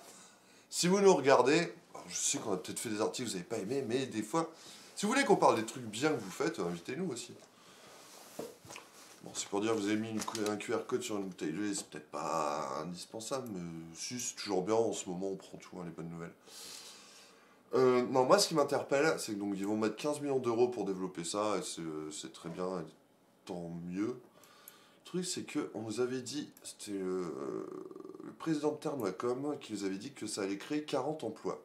si vous nous regardez, je sais qu'on a peut-être fait des articles que vous n'avez pas aimé, mais des fois, si vous voulez qu'on parle des trucs bien que vous faites, invitez-nous aussi. Bon, c'est pour dire que vous avez mis un QR code sur une bouteille de lait, c'est peut-être pas indispensable, mais si, c'est toujours bien, en ce moment on prend tout, hein, les bonnes nouvelles. Non, moi ce qui m'interpelle, c'est que donc ils vont mettre 15 millions d'euros pour développer ça, et c'est très bien, et tant mieux. Le truc c'est qu'on nous avait dit, c'était le président de Ternwacom qui nous avait dit que ça allait créer 40 emplois.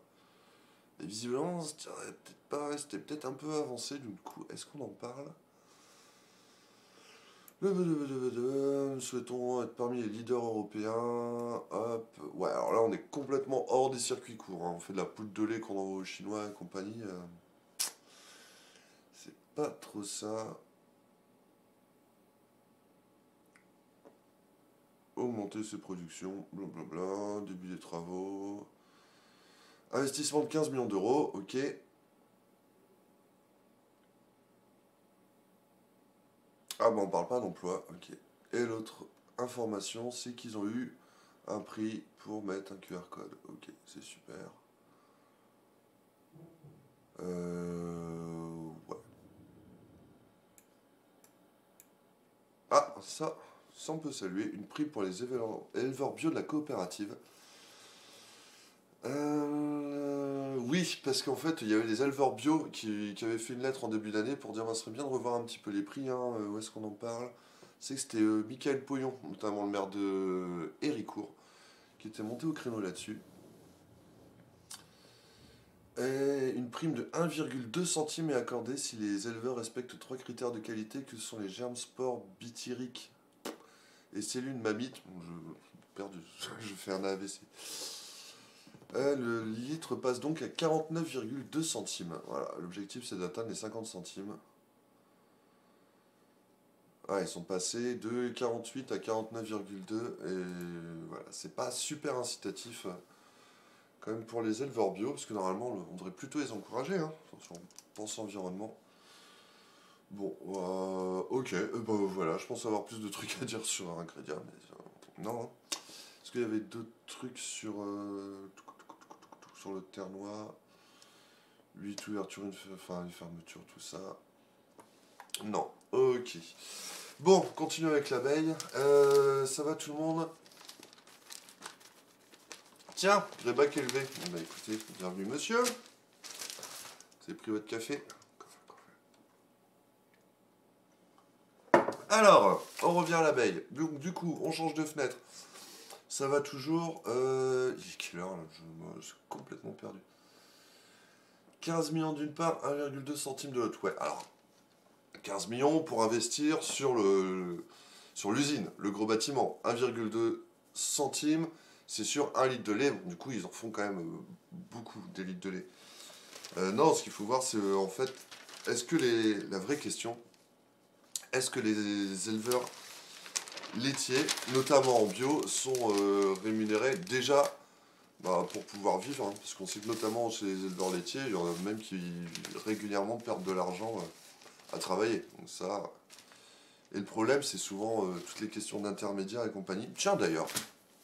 Et visiblement, c'était peut-être un peu avancé, du coup, est-ce qu'on en parle? Nous souhaitons être parmi les leaders européens. Hop. Ouais, alors là, on est complètement hors des circuits courts, hein. On fait de la poudre de lait qu'on envoie aux Chinois et compagnie. C'est pas trop ça. Augmenter ses productions, blablabla. Début des travaux. Investissement de 15 millions d'euros, ok. Ah bah on parle pas d'emploi, ok. Et l'autre information, c'est qu'ils ont eu un prix pour mettre un QR code. Ok, c'est super. Ouais. Ah, ça on peut saluer. Une prix pour les éleveurs bio de la coopérative. Oui, parce qu'en fait, il y avait des éleveurs bio qui avaient fait une lettre en début d'année pour dire ça serait bien de revoir un petit peu les prix, hein, où est-ce qu'on en parle. C'est que c'était Michael Poyon, notamment le maire de Héricourt, qui était monté au créneau là-dessus. Et une prime de 1,2 centime est accordée si les éleveurs respectent 3 critères de qualité que sont les germes, spores, bityriques et cellules mammites. Bon, perdu, je fais un AVC. Le litre passe donc à 49,2 centimes. Voilà, l'objectif c'est d'atteindre les 50 centimes. Ah, ils sont passés de 48 à 49,2 et voilà, c'est pas super incitatif quand même pour les éleveurs bio, parce que normalement on devrait plutôt les encourager, hein, si on pense environnement. Bon, ok, bah, voilà, je pense avoir plus de trucs à dire sur Ingrédia, mais non. Hein. Est-ce qu'il y avait d'autres trucs sur le Ternois, 8 ouvertures, une fermeture, tout ça. Non, ok. Bon, continuons avec l'abeille. Ça va tout le monde? Tiens, Grébac élevé. Bah écoutez, bienvenue monsieur. Vous avez pris votre café? Alors, on revient à l'abeille. Du coup, on change de fenêtre. Ça va toujours. Il est quelle heure là? Je suis complètement perdu. 15 millions d'une part, 1,2 centime de l'autre. Ouais, alors, 15 millions pour investir sur l'usine, le gros bâtiment. 1,2 centimes, c'est sur 1 litre de lait. Bon, du coup, ils en font quand même beaucoup, des litres de lait. Non, ce qu'il faut voir, c'est en fait, est-ce que la vraie question, est-ce que les éleveurs laitiers, notamment en bio, sont rémunérés déjà Bah, pour pouvoir vivre, hein, parce qu'on sait que notamment chez les éleveurs laitiers, il y en a même qui régulièrement perdent de l'argent à travailler. Donc ça... Et le problème, c'est souvent toutes les questions d'intermédiaires et compagnie. Tiens d'ailleurs,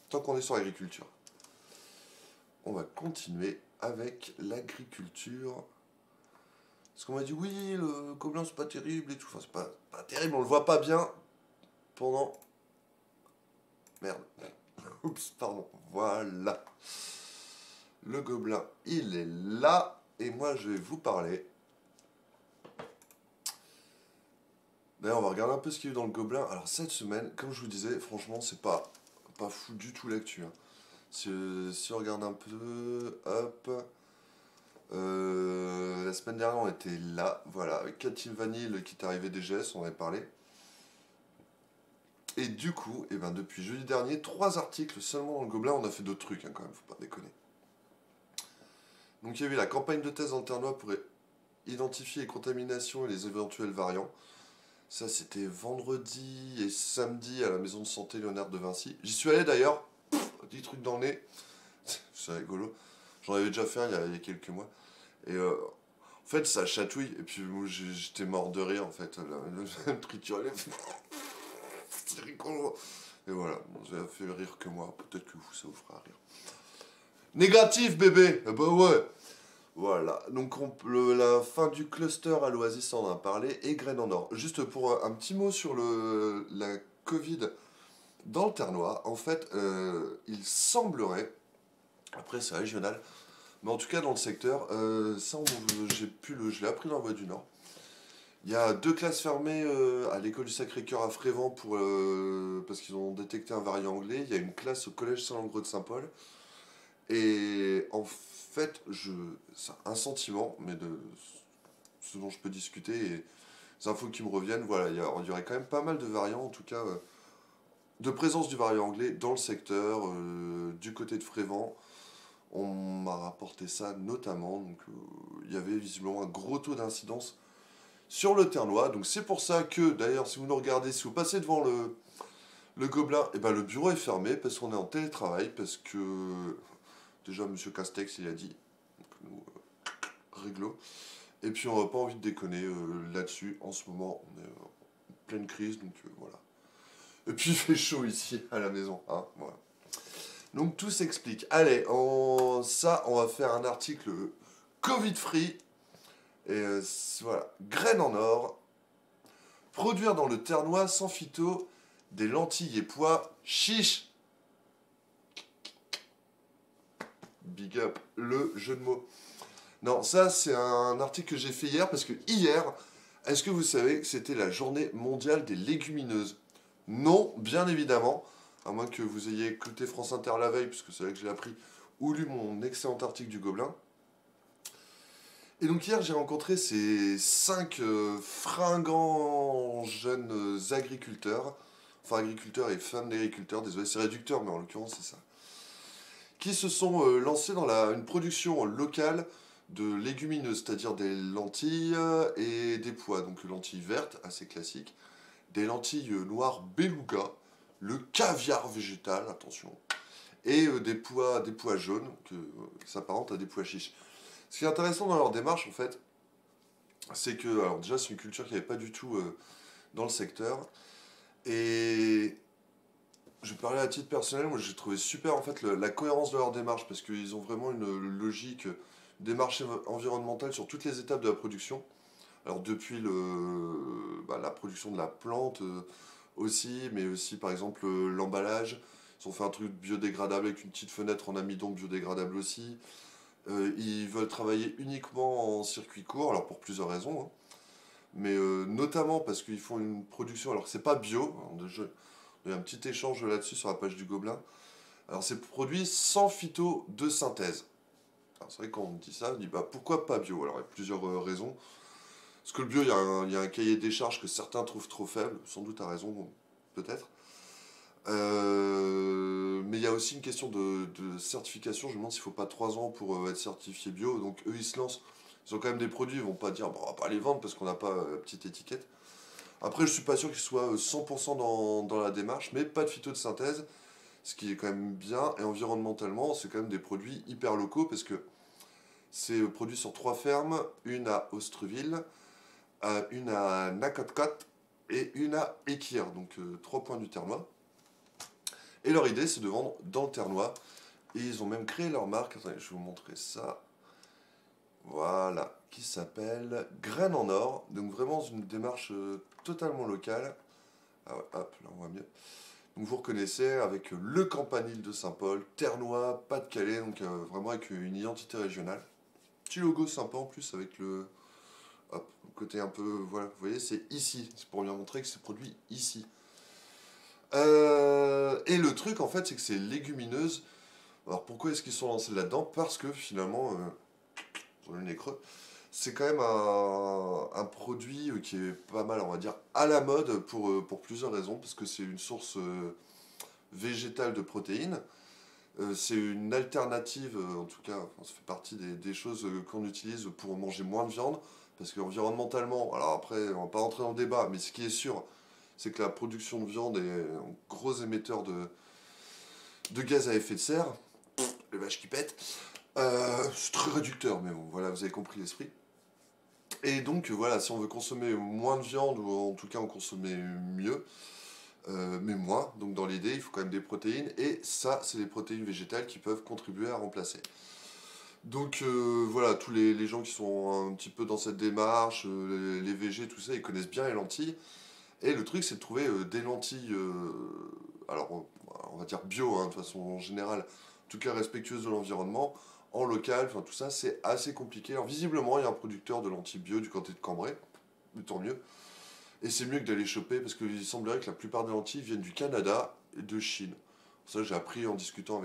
tant qu'on est sur l'agriculture, on va continuer avec l'agriculture. Parce qu'on m'a dit, oui, le gobelin, c'est pas terrible et tout. Enfin, c'est pas terrible, on le voit pas bien pendant... Merde. Oups, pardon. Voilà. Le gobelin, il est là. Et moi, je vais vous parler. D'ailleurs, on va regarder un peu ce qu'il y a eu dans le gobelin. Alors, cette semaine, comme je vous disais, franchement, c'est pas fou du tout l'actu. Hein. Si on regarde un peu, hop. La semaine dernière, on était là, voilà, avec Catherine Vanille qui est arrivé DGS, on avait parlé. Et du coup, et ben depuis jeudi dernier, 3 articles seulement dans le Gobelin, on a fait d'autres trucs hein, quand même, faut pas déconner. Donc il y a eu la campagne de thèse en Ternois pour identifier les contaminations et les éventuels variants. Ça c'était vendredi et samedi à la maison de santé Léonard de Vinci. J'y suis allé d'ailleurs, 10 trucs dans le nez, c'est rigolo. J'en avais déjà fait un il y a quelques mois. Et en fait ça chatouille, et puis moi j'étais mort de rire en fait, le trituré. C'est rigolo. Et voilà, bon, ça a fait rire que moi. Peut-être que vous, ça vous fera rire. Négatif, bébé. Ah bah ouais. Voilà, donc la fin du cluster à l'Oasis, on en a parlé, et Graines en Or. Juste pour un petit mot sur la Covid dans le Ternois, en fait, il semblerait, après c'est régional, mais en tout cas dans le secteur, ça je l'ai appris dans la Voie du Nord. Il y a 2 classes fermées à l'école du Sacré-Cœur à Frévent parce qu'ils ont détecté un variant anglais. Il y a une classe au collège Saint-Langreux de Saint-Paul. Et en fait, c'est un sentiment, mais de ce dont je peux discuter et les infos qui me reviennent, voilà, il y aurait quand même pas mal de variants, en tout cas, de présence du variant anglais dans le secteur, du côté de Frévent. On m'a rapporté ça notamment, donc il y avait visiblement un gros taux d'incidence sur le Ternois. Donc c'est pour ça que, d'ailleurs, si vous nous regardez, si vous passez devant le Gobelin, et ben le bureau est fermé parce qu'on est en télétravail, parce que déjà Monsieur Castex il a dit, donc nous, réglo. Et puis on n'a pas envie de déconner là-dessus. En ce moment, on est en pleine crise, donc voilà. Et puis il fait chaud ici à la maison, hein, voilà. Donc tout s'explique. Allez, on va faire un article Covid-free. Et voilà, Graines en Or. Produire dans le Ternois sans phyto des lentilles et pois chiches. Big up, le jeu de mots. Non, ça c'est un article que j'ai fait hier parce que hier, est-ce que vous savez que c'était la journée mondiale des légumineuses? Non, bien évidemment, à moins que vous ayez écouté France Inter la veille, puisque c'est là que j'ai appris, ou lu mon excellent article du Gobelin. Et donc hier, j'ai rencontré ces 5 fringants jeunes agriculteurs, enfin agriculteurs et femmes d'agriculteurs, désolé c'est réducteur, mais en l'occurrence c'est ça, qui se sont lancés dans une production locale de légumineuses, c'est-à-dire des lentilles et des pois, donc lentilles vertes, assez classiques, des lentilles noires beluga, le caviar végétal, attention, et des pois jaunes, qui s'apparentent à des pois chiches. Ce qui est intéressant dans leur démarche, en fait, c'est que, alors déjà, c'est une culture qui n'y avait pas du tout dans le secteur. Et je parlais à titre personnel, moi j'ai trouvé super, en fait, la cohérence de leur démarche, parce qu'ils ont vraiment une logique, une démarche environnementale sur toutes les étapes de la production. Alors, depuis la production de la plante aussi, mais aussi, par exemple, l'emballage. Ils ont fait un truc biodégradable avec une petite fenêtre en amidon biodégradable aussi. Ils veulent travailler uniquement en circuit court, alors pour plusieurs raisons, hein. Mais notamment parce qu'ils font une production, alors que c'est pas bio, hein, il y a un petit échange là-dessus sur la page du Gobelin. Alors c'est produit sans phyto de synthèse. C'est vrai que quand on dit ça, on dit bah, pourquoi pas bio? Alors il y a plusieurs raisons. Parce que le bio, il y a un cahier des charges que certains trouvent trop faible, sans doute à raison, peut-être. Mais il y a aussi une question de certification. Je me demande s'il ne faut pas 3 ans pour être certifié bio. Donc eux, ils se lancent. Ils ont quand même des produits. Ils vont pas dire, bon, on va pas les vendre parce qu'on n'a pas la petite étiquette. Après, je suis pas sûr qu'ils soient 100% dans la démarche. Mais pas de phyto de synthèse. ce qui est quand même bien, et environnementalement, c'est quand même des produits hyper locaux, parce que c'est produit sur 3 fermes, une à Ostreville, une à Nakotcot, et une à Équirre, donc 3 points du Ternois. Et leur idée, c'est de vendre dans le Ternois, et ils ont même créé leur marque, attendez, je vais vous montrer ça, voilà, qui s'appelle Graines en Or, donc vraiment une démarche totalement locale. Ah ouais, hop, là on voit mieux. Donc vous reconnaissez avec le campanile de Saint-Paul, Ternois, Pas-de-Calais, donc vraiment avec une identité régionale. Petit logo sympa en plus avec le, hop, le côté un peu, voilà, vous voyez, c'est ici, c'est pour bien montrer que c'est produit ici. Et le truc en fait, c'est que c'est légumineuse. Alors pourquoi est-ce qu'ils sont lancés là-dedans? Parce que finalement, sur le nez creux, c'est quand même un produit qui est pas mal, on va dire, à la mode pour plusieurs raisons. Parce que c'est une source végétale de protéines. C'est une alternative, en tout cas, enfin, ça fait partie des choses qu'on utilise pour manger moins de viande. Parce qu'environnementalement, alors après, on va pas rentrer dans le débat, mais ce qui est sûr, c'est que la production de viande est un gros émetteur de gaz à effet de serre. Les vaches qui pètent. C'est très réducteur, mais bon, voilà, vous avez compris l'esprit. Et donc, voilà, si on veut consommer moins de viande, ou en tout cas en consommer mieux, mais moins, donc dans l'idée, il faut quand même des protéines, et ça, c'est les protéines végétales qui peuvent contribuer à remplacer. Donc, voilà, tous les gens qui sont un petit peu dans cette démarche, les végés, tout ça, ils connaissent bien les lentilles. Et le truc, c'est de trouver des lentilles, alors on va dire bio, hein, de façon générale, en tout cas respectueuses de l'environnement, en local, enfin tout ça, c'est assez compliqué. Alors visiblement, il y a un producteur de lentilles bio du côté de Cambrai, mais tant mieux. Et c'est mieux que d'aller choper, parce qu'il semblerait que la plupart des lentilles viennent du Canada et de Chine. Ça, j'ai appris en discutant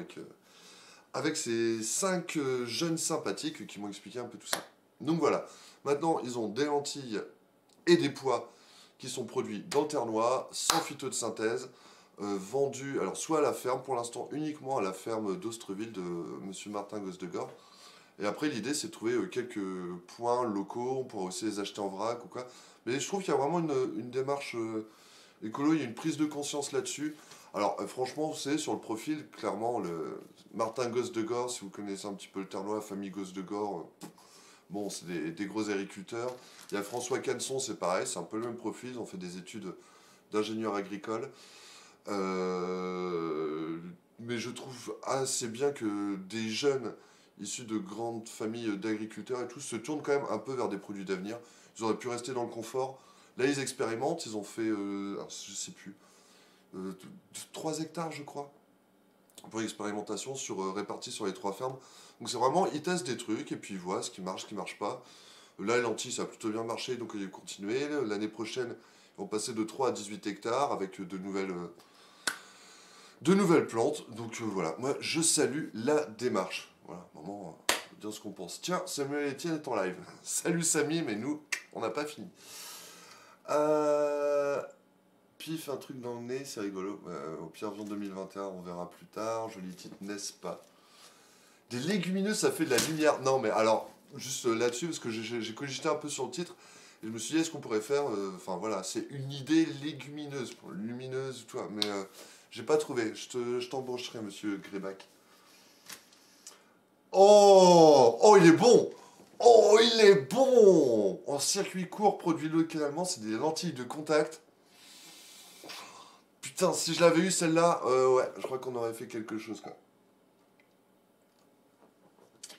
avec ces 5 jeunes sympathiques qui m'ont expliqué un peu tout ça. Donc voilà, maintenant, ils ont des lentilles et des pois qui sont produits dans le Ternois, sans phyto de synthèse, vendus alors soit à la ferme, pour l'instant uniquement à la ferme d'Ostreville de Monsieur Martin Gosse-de-Gore. Et après l'idée c'est de trouver quelques points locaux, on pourra aussi les acheter en vrac ou quoi. Mais je trouve qu'il y a vraiment une démarche écolo, il y a une prise de conscience là-dessus. Alors franchement, vous savez, sur le profil, clairement, le Martin Gosse-de-Gore, si vous connaissez un petit peu le Ternois, la famille Gosse-de-Gore, bon, c'est des gros agriculteurs. Il y a François Canson, c'est pareil, c'est un peu le même profil, ils ont fait des études d'ingénieur agricole. Mais je trouve assez bien que des jeunes issus de grandes familles d'agriculteurs et tout se tournent quand même un peu vers des produits d'avenir. Ils auraient pu rester dans le confort. Là, ils expérimentent, ils ont fait, alors, je sais plus, 3 hectares, je crois, pour l'expérimentation répartis sur les 3 fermes. Donc c'est vraiment, ils testent des trucs et puis ils voient ce qui marche pas. Là, les lentilles, ça a plutôt bien marché, donc ils vont continuer. L'année prochaine, ils vont passer de 3 à 18 hectares avec de nouvelles plantes. Donc voilà, moi je salue la démarche. Voilà, maman, dire ce qu'on pense. Tiens, Samuel Etienne est en live. Salut Samy, mais nous, on n'a pas fini. Pif, un truc dans le nez, c'est rigolo. Au pire, en 2021, on verra plus tard. Joli titre, n'est-ce pas? Des légumineuses, ça fait de la lumière. Non, mais alors, juste là-dessus, parce que j'ai cogité un peu sur le titre, et je me suis dit, est-ce qu'on pourrait faire. Enfin voilà, c'est une idée légumineuse, lumineuse, tout ça, mais j'ai pas trouvé. Je t'embaucherai, monsieur Grébac. Oh, oh, il est bon! Oh, il est bon! En circuit court, produit localement, c'est des lentilles de contact. Putain, si je l'avais eu celle-là, ouais, je crois qu'on aurait fait quelque chose, quoi.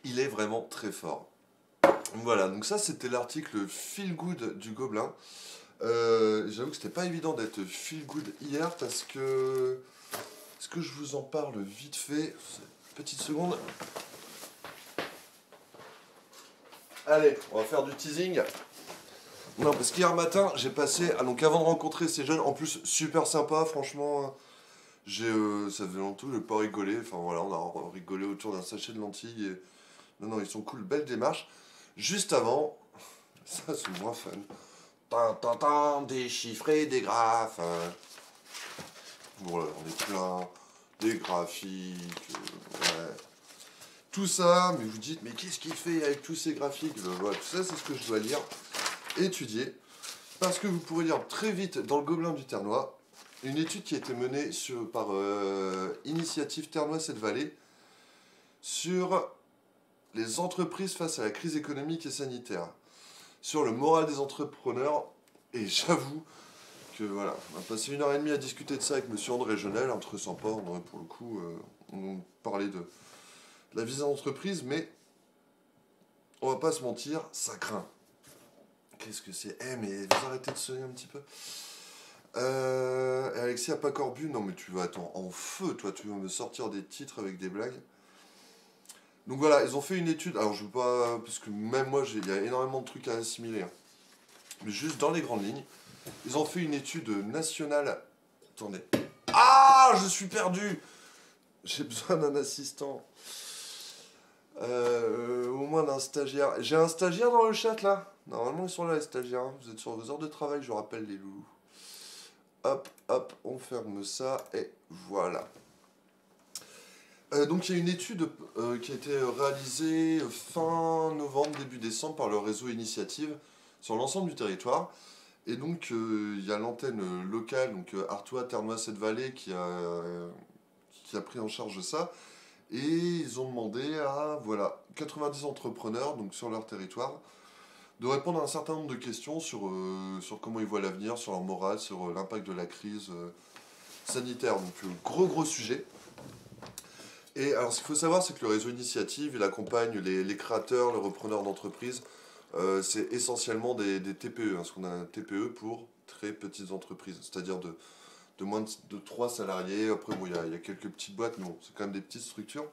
Il est vraiment très fort. Voilà, donc ça c'était l'article Feel Good du Gobelin. J'avoue que c'était pas évident d'être Feel Good hier parce que... Est-ce que je vous en parle vite fait? Petite seconde. Allez, on va faire du teasing. Non, parce qu'hier matin, j'ai passé... Ah, donc avant de rencontrer ces jeunes, en plus super sympa, franchement... ça faisait longtemps, j'ai pas rigolé. Enfin voilà, on a rigolé autour d'un sachet de lentilles. Et... Non, non, ils sont cool, belle démarche. Juste avant, ça c'est moins fun. Des chiffres et des graphes. Voilà, on est plein. Des graphiques. Ouais. Tout ça, mais vous dites, mais qu'est-ce qu'il fait avec tous ces graphiques? Voilà, tout ça, c'est ce que je dois lire, étudier. Parce que vous pourrez lire très vite dans le Gobelin du Ternois une étude qui a été menée par Initiative Terre-Neuve-Cette-Vallée sur les entreprises face à la crise économique et sanitaire, sur le moral des entrepreneurs. Et j'avoue que voilà, on a passé 1 heure et demie à discuter de ça avec monsieur André Genel, un truc sympa, pour le coup, on parlait de la vie d'entreprise, mais on va pas se mentir, ça craint. Qu'est-ce que c'est? Mais vous arrêtez de sonner un petit peu. Alexis a pas corbu. Non, mais tu vas attends en feu, toi, tu veux me sortir des titres avec des blagues. Donc voilà, ils ont fait une étude. Alors je veux pas, parce que même moi, il y a énormément de trucs à assimiler, hein. Mais juste dans les grandes lignes, ils ont fait une étude nationale. Attendez. Ah, je suis perdu. J'ai besoin d'un assistant. Au moins d'un stagiaire. J'ai un stagiaire dans le chat là. Normalement ils sont là les stagiaires, hein. Vous êtes sur vos heures de travail, je vous rappelle les loulous. Hop, hop, on ferme ça et voilà. Donc il y a une étude qui a été réalisée fin novembre, début décembre par le réseau Initiative sur l'ensemble du territoire. Et donc il y a l'antenne locale, donc Artois, Terre-Neuve-Cette-Vallée qui a pris en charge ça. Et ils ont demandé à voilà, 90 entrepreneurs donc sur leur territoire de répondre à un certain nombre de questions sur comment ils voient l'avenir, sur leur morale, sur l'impact de la crise sanitaire. Donc gros sujet. Et alors ce qu'il faut savoir, c'est que le réseau Initiative, il accompagne les créateurs, les repreneurs d'entreprises. C'est essentiellement des TPE, hein, ce qu'on a un TPE pour très petites entreprises, c'est-à-dire de moins de 3 salariés. Après, bon, il y a quelques petites boîtes, mais bon, c'est quand même des petites structures.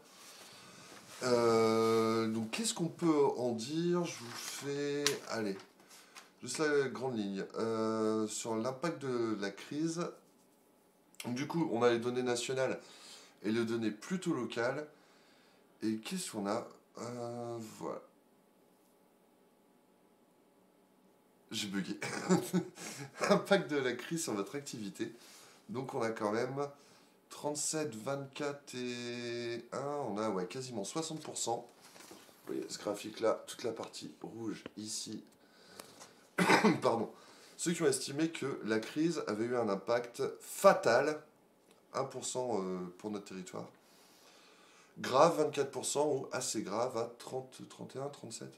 Donc, qu'est-ce qu'on peut en dire? Je vous fais. Allez, juste la grande ligne. Sur l'impact de la crise. Donc, du coup, on a les données nationales et les données plutôt locales. Et qu'est-ce qu'on a? Voilà. J'ai bugué. Impact de la crise sur votre activité. Donc, on a quand même 37, 24 et 1, on a ouais, quasiment 60%. Vous voyez ce graphique-là, toute la partie rouge ici. Pardon. Ceux qui ont estimé que la crise avait eu un impact fatal, 1% pour notre territoire. Grave, 24%, ou assez grave à 30, 31, 37.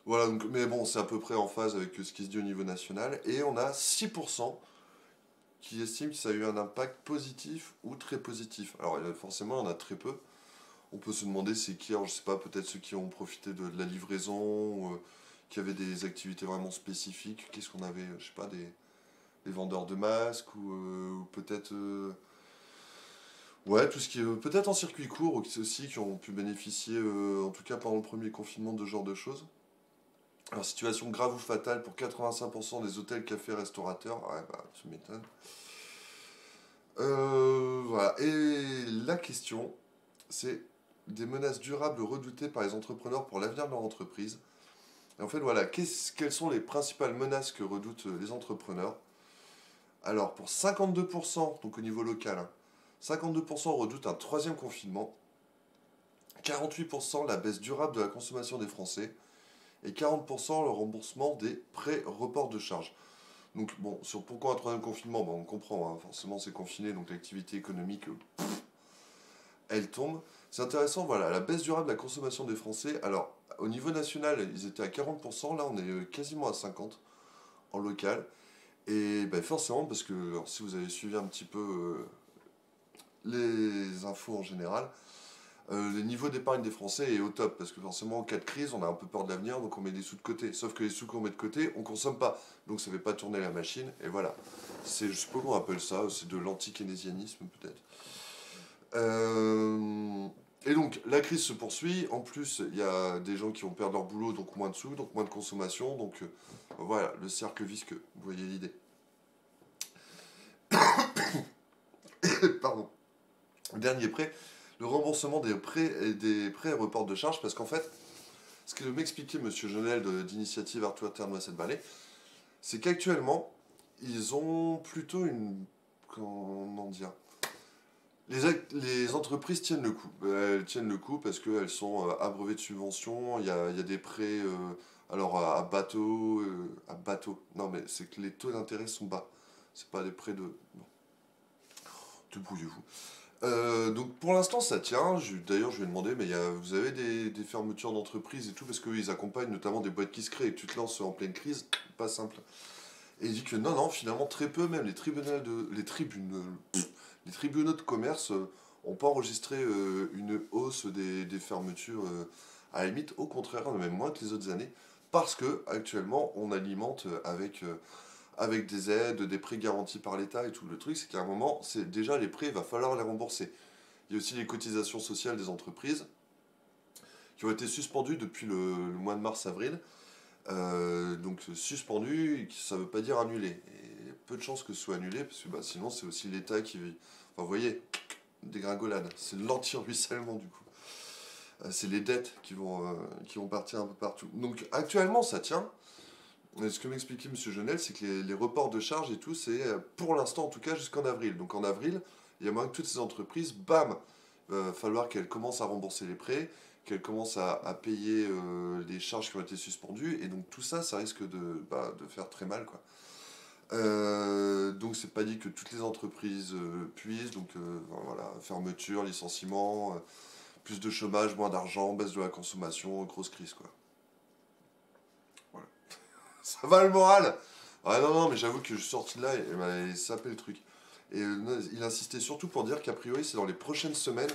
Voilà, donc, mais bon, c'est à peu près en phase avec ce qui se dit au niveau national. Et on a 6% qui estiment que ça a eu un impact positif ou très positif. Alors forcément, il y en a très peu. On peut se demander c'est qui, alors je sais pas, peut-être ceux qui ont profité de la livraison, ou, qui avaient des activités vraiment spécifiques. Qu'est-ce qu'on avait? Je sais pas, des vendeurs de masques, ou peut-être... ouais, tout ce qui est peut-être en circuit court, aussi, qui ont pu bénéficier, en tout cas pendant le premier confinement, de ce genre de choses. Alors, situation grave ou fatale pour 85% des hôtels, cafés, restaurateurs. Ouais, bah, tu m'étonnes. Voilà. Et la question, c'est des menaces durables redoutées par les entrepreneurs pour l'avenir de leur entreprise. Et en fait, voilà, quelles sont les principales menaces que redoutent les entrepreneurs? Alors, pour 52%, donc au niveau local, hein, 52% redoutent un troisième confinement, 48% la baisse durable de la consommation des Français, et 40% le remboursement des prêts reports de charges. Donc, bon, sur pourquoi un troisième confinement, on comprend, hein, forcément c'est confiné, donc l'activité économique, elle tombe. C'est intéressant, voilà, la baisse durable de la consommation des Français. Alors, au niveau national, ils étaient à 40%, là on est quasiment à 50% en local. Et ben, forcément, parce que alors, si vous avez suivi un petit peu les infos en général, le niveau d'épargne des Français est au top, parce que forcément en cas de crise, on a un peu peur de l'avenir, donc on met des sous de côté. Sauf que les sous qu'on met de côté, on consomme pas, donc ça ne fait pas tourner la machine, et voilà. Je sais pas comment on appelle ça, c'est de l'anti-keynésianisme peut-être. Et donc la crise se poursuit, en plus il y a des gens qui vont perdre leur boulot, donc moins de sous, donc moins de consommation, donc voilà, le cercle visqueux, vous voyez l'idée. Pardon. Dernier prêt, le remboursement des prêts et reports de charges, parce qu'en fait, ce que m'expliquait M. Jonel d'Initiative Artois Terre-Neuve-Cette-Vallée, c'est qu'actuellement, ils ont plutôt une... Comment dire? Les entreprises tiennent le coup. Elles tiennent le coup parce qu'elles sont abreuvées de subventions, il y a des prêts alors à bateau, non mais c'est que les taux d'intérêt sont bas. C'est pas des prêts de... Bon. Débrouillez-vous. Donc pour l'instant ça tient. D'ailleurs je lui ai demandé, mais vous avez des fermetures d'entreprise et tout, parce qu'ils accompagnent notamment des boîtes qui se créent, et tu te lances en pleine crise, pas simple. Et il dit que non, finalement très peu, même les tribunaux de commerce n'ont pas enregistré une hausse des fermetures, à la limite, au contraire, même moins que les autres années, parce que actuellement on alimente avec des aides, des prêts garantis par l'État et tout. Le truc, c'est qu'à un moment, c'est déjà les prêts, il va falloir les rembourser. Il y a aussi les cotisations sociales des entreprises qui ont été suspendues depuis le mois de mars-avril. Donc suspendues, ça ne veut pas dire annulé. Et peu de chances que ce soit annulé, parce que sinon c'est aussi l'État qui... Enfin, vous voyez, dégringolade. C'est l'anti-ruissellement du coup. C'est les dettes qui vont partir un peu partout. Donc actuellement, ça tient. Ce que m'expliquait M. Genel, c'est que les reports de charges et tout, c'est pour l'instant en tout cas jusqu'en avril. Donc en avril, il y a moyen que toutes ces entreprises, bam, il va falloir qu'elles commencent à rembourser les prêts, qu'elles commencent à payer les charges qui ont été suspendues. Et donc tout ça, ça risque de faire très mal, quoi. Donc c'est pas dit que toutes les entreprises puissent. Donc voilà, fermeture, licenciement, plus de chômage, moins d'argent, baisse de la consommation, grosse crise, quoi. Ça va le moral? Ah non, mais j'avoue que je suis sorti de là et il m'a sapé le truc. Et il insistait surtout pour dire qu'a priori, c'est dans les prochaines semaines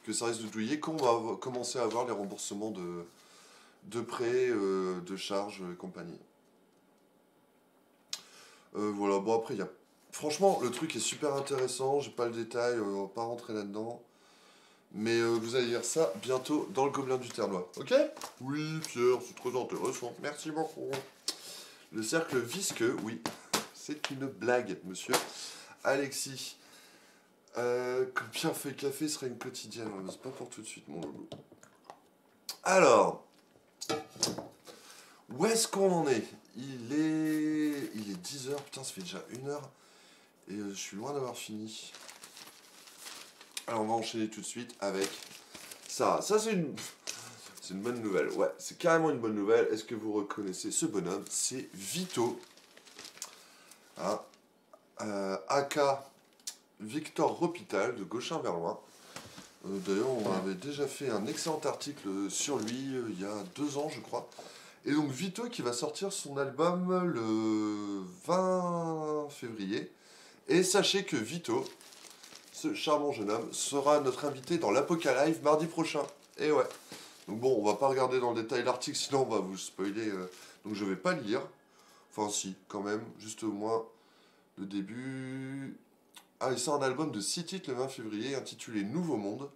que ça risque de douiller, qu'on va commencer à avoir les remboursements de prêts, de charges et compagnie. Voilà, bon après, franchement, le truc est super intéressant, j'ai pas le détail, on va pas rentrer là-dedans. Mais vous allez lire ça bientôt dans le Gobelin du Ternois, ok? Oui, Pierre, c'est très intéressant, merci beaucoup. Le cercle visqueux, oui, c'est une blague, monsieur Alexis. Combien fait café serait une quotidienne? C'est pas pour tout de suite, mon loulou. Alors, où est-ce qu'on en est? Il est 10 h, putain, ça fait déjà 1 heure. Et je suis loin d'avoir fini. Alors, on va enchaîner tout de suite avec ça. Ça, c'est une bonne nouvelle. Ouais, c'est carrément une bonne nouvelle. Est-ce que vous reconnaissez ce bonhomme? C'est Vito. Hein, aka Victor Ropital de Gauchin vers loin. D'ailleurs, on avait déjà fait un excellent article sur lui il y a 2 ans, je crois. Et donc Vito qui va sortir son album le 20 février. Et sachez que Vito, ce charmant jeune homme, sera notre invité dans l'Apocalypse mardi prochain. Et ouais. Donc bon, on va pas regarder dans le détail l'article, sinon on va vous spoiler. Donc je vais pas lire. Enfin si, quand même, juste au moins le début. Ah, il sort un album de 6 titres le 20 février intitulé Nouveau Monde.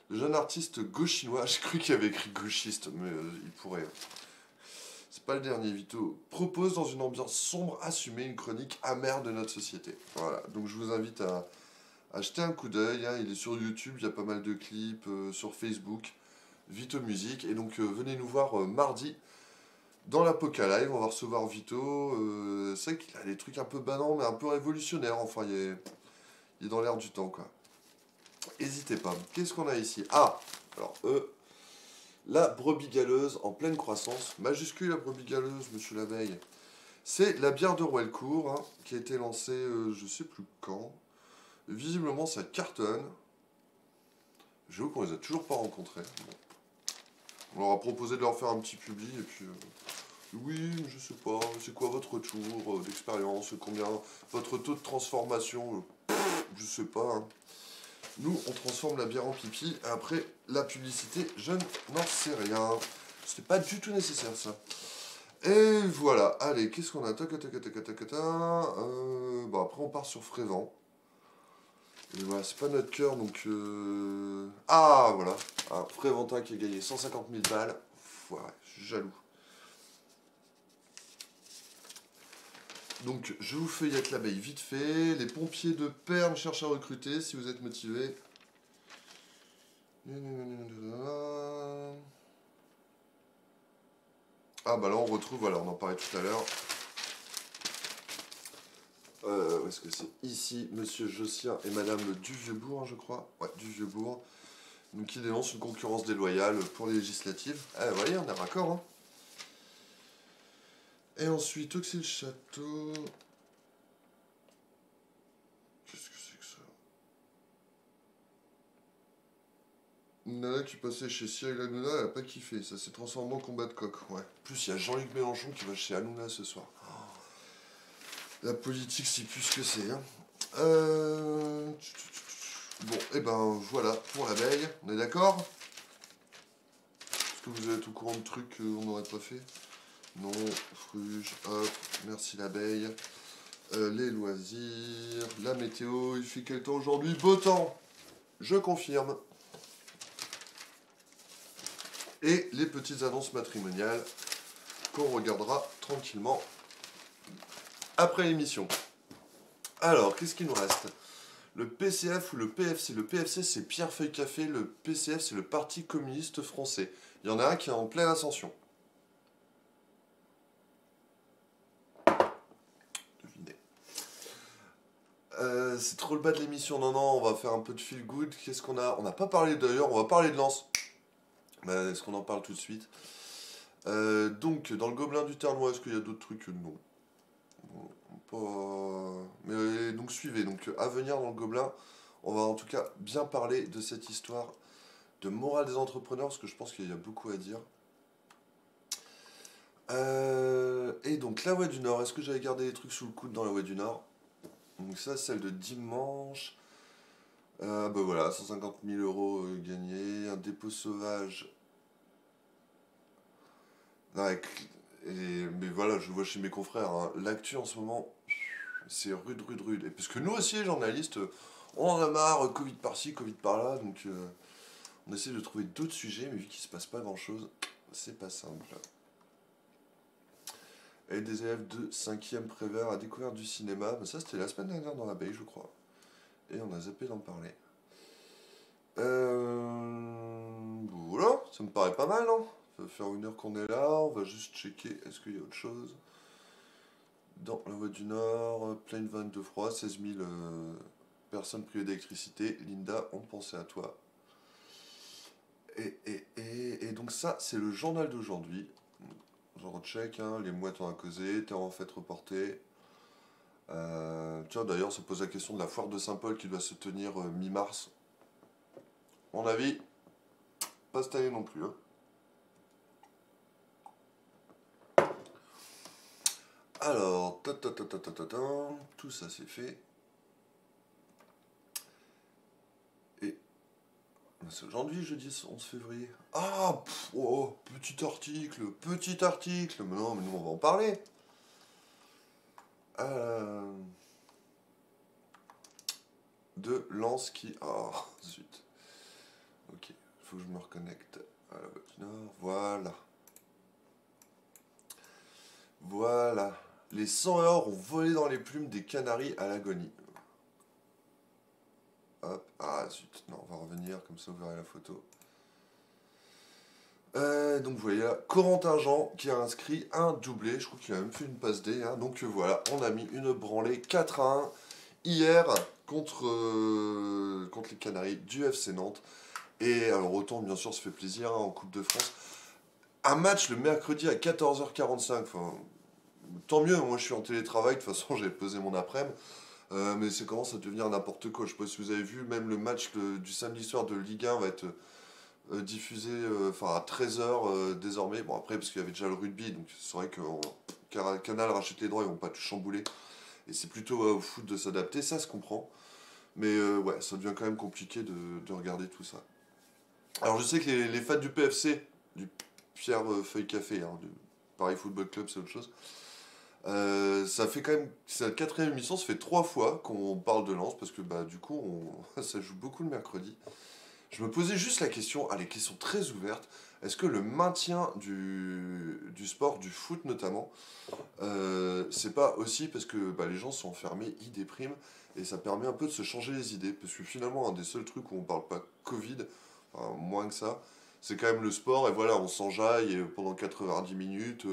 Le jeune artiste gauchinois, j'ai cru qu'il avait écrit gauchiste, mais il pourrait. C'est pas le dernier, Vito. Propose dans une ambiance sombre, assumée, une chronique amère de notre société. Voilà, donc je vous invite à jeter un coup d'œil. Hein. Il est sur YouTube, il y a pas mal de clips, sur Facebook, Vito Musique. Et donc venez nous voir mardi dans l'Apocalypse. On va recevoir Vito. C'est vrai qu'il a des trucs un peu banals, mais un peu révolutionnaires. Enfin, il est dans l'air du temps, quoi. N'hésitez pas. Qu'est-ce qu'on a ici? Ah, alors la brebis galeuse en pleine croissance. Majuscule la brebis galeuse, monsieur l'abeille. C'est la bière de Rouelcourt, hein, qui a été lancée, je sais plus quand. Visiblement, ça cartonne. J'avoue qu'on les a toujours pas rencontrés. Bon. On leur a proposé de leur faire un petit publi, et puis... oui, je sais pas, c'est quoi votre retour d'expérience? Combien votre taux de transformation? Je sais pas, hein. Nous, on transforme la bière en pipi. Et après, la publicité, je n'en sais rien. C'était pas du tout nécessaire, ça. Et voilà. Allez, qu'est-ce qu'on a? Bon, après, on part sur Frévent. Et voilà, c'est pas notre cœur, donc... Ah, voilà. Ah, Fréventin qui a gagné 150 000 balles. Ouais, je suis jaloux. Donc, je vous feuillette l'abeille vite fait. Les pompiers de Pernes cherchent à recruter, si vous êtes motivés. Ah bah là on retrouve, voilà, on en parlait tout à l'heure. Où est-ce que c'est? Ici, monsieur Jossien et madame Duvieux-Bourg, hein, je crois. Ouais, Duvieux-Bourg. Donc qui dénonce une concurrence déloyale pour les législatives. Ah, vous voyez, on est raccord, hein. Et ensuite, Auxil Château. Une nana qui passait chez Cyril Hanouna, elle a pas kiffé. Ça s'est transformé en combat de coq. Ouais. En plus, il y a Jean-Luc Mélenchon qui va chez Hanouna ce soir. La politique, c'est plus ce que c'est. Hein. Bon, et ben voilà pour l'abeille. On est d'accord? Est-ce que vous êtes au courant de trucs qu'on n'aurait pas fait? Non, fruge, hop, merci l'abeille. Les loisirs, la météo, il fait quel temps aujourd'hui? Beau temps, je confirme. Et les petites annonces matrimoniales qu'on regardera tranquillement après l'émission. Alors, qu'est-ce qu'il nous reste? Le PCF ou le PFC. Le PFC, c'est Pierre Feuille Café. Le PCF, c'est le Parti communiste français. Il y en a un qui est en pleine ascension. Devinez. C'est trop le bas de l'émission. Non, on va faire un peu de feel good. Qu'est-ce qu'on a? On n'a pas parlé d'ailleurs, on va parler de Lens. Est-ce qu'on en parle tout de suite? Donc, dans le Gobelin du Ternois, est-ce qu'il y a d'autres trucs? Non. Mais donc suivez, donc à venir dans le Gobelin, on va en tout cas bien parler de cette histoire de morale des entrepreneurs, parce que je pense qu'il y a beaucoup à dire. Et donc la Voix du Nord, est-ce que j'avais gardé des trucs sous le coude dans la Voix du Nord? Donc ça, celle de dimanche. Bah voilà, 150 000 euros gagnés, un dépôt sauvage. Mais voilà, je vois chez mes confrères, hein, l'actu en ce moment, c'est rude. Et parce que nous aussi, les journalistes, on en a marre, Covid par-ci, Covid par-là, donc on essaie de trouver d'autres sujets, mais vu qu'il se passe pas grand-chose, c'est pas simple. Et des élèves de 5e Prévert à découvert du cinéma, bah ça c'était la semaine dernière dans l'abeille, je crois. Et on a zappé d'en parler. Voilà, ça me paraît pas mal, non? Ça va faire 1 heure qu'on est là, on va juste checker, est-ce qu'il y a autre chose? Dans la Voie du Nord, pleine vanne de froid, 16 000 personnes privées d'électricité. Linda, on pensait à toi. Et donc ça, c'est le journal d'aujourd'hui. Je recheck, hein, les mouettes ont à causer, terre en fête reportée. Tiens, d'ailleurs, ça pose la question de la foire de Saint-Paul qui doit se tenir mi-mars. À mon avis, pas cette année non plus. Hein. Alors, tout ça c'est fait. Et c'est aujourd'hui, jeudi 11 février. Ah, petit article. Mais non, mais nous on va en parler. De Lens qui... Oh, zut. Ok, il faut que je me reconnecte à la Voie du Nord. Voilà. Les 100 heures ont volé dans les plumes des Canaries à l'agonie. Hop, ah zut, non, on va revenir, comme ça vous verrez la photo. Donc vous voyez là, Corentin Jean qui a inscrit un doublé, je crois qu'il a même fait une passe D, hein. Donc voilà, on a mis une branlée 4-1 hier contre les Canaries du FC Nantes. Et alors autant bien sûr ça fait plaisir hein, en Coupe de France. Un match le mercredi à 14h45, enfin, tant mieux, moi je suis en télétravail, de toute façon j'ai posé mon après-midi. Mais ça commence à devenir n'importe quoi. Je sais pas si vous avez vu, même le match du samedi soir de Ligue 1 va être diffusé à 13h désormais. Bon, après, parce qu'il y avait déjà le rugby, donc c'est vrai que Canal rachète les droits, ils vont pas tout chambouler. Et c'est plutôt au foot de s'adapter, ça se comprend. Mais ouais, ça devient quand même compliqué de regarder tout ça. Alors je sais que les fans du PFC, du Pierre Feuille Café, hein, du Paris Football Club, c'est autre chose. Ça fait quand même, c'est la 4e émission, ça fait 3 fois qu'on parle de Lens parce que bah du coup ça joue beaucoup le mercredi. Je me posais juste la question, les questions très ouvertes, est-ce que le maintien du sport, du foot notamment, c'est pas aussi parce que bah, les gens sont enfermés, ils dépriment et ça permet un peu de se changer les idées parce que finalement un des seuls trucs où on parle pas Covid, enfin, moins que ça, c'est quand même le sport, et voilà, on s'enjaille pendant 90 minutes,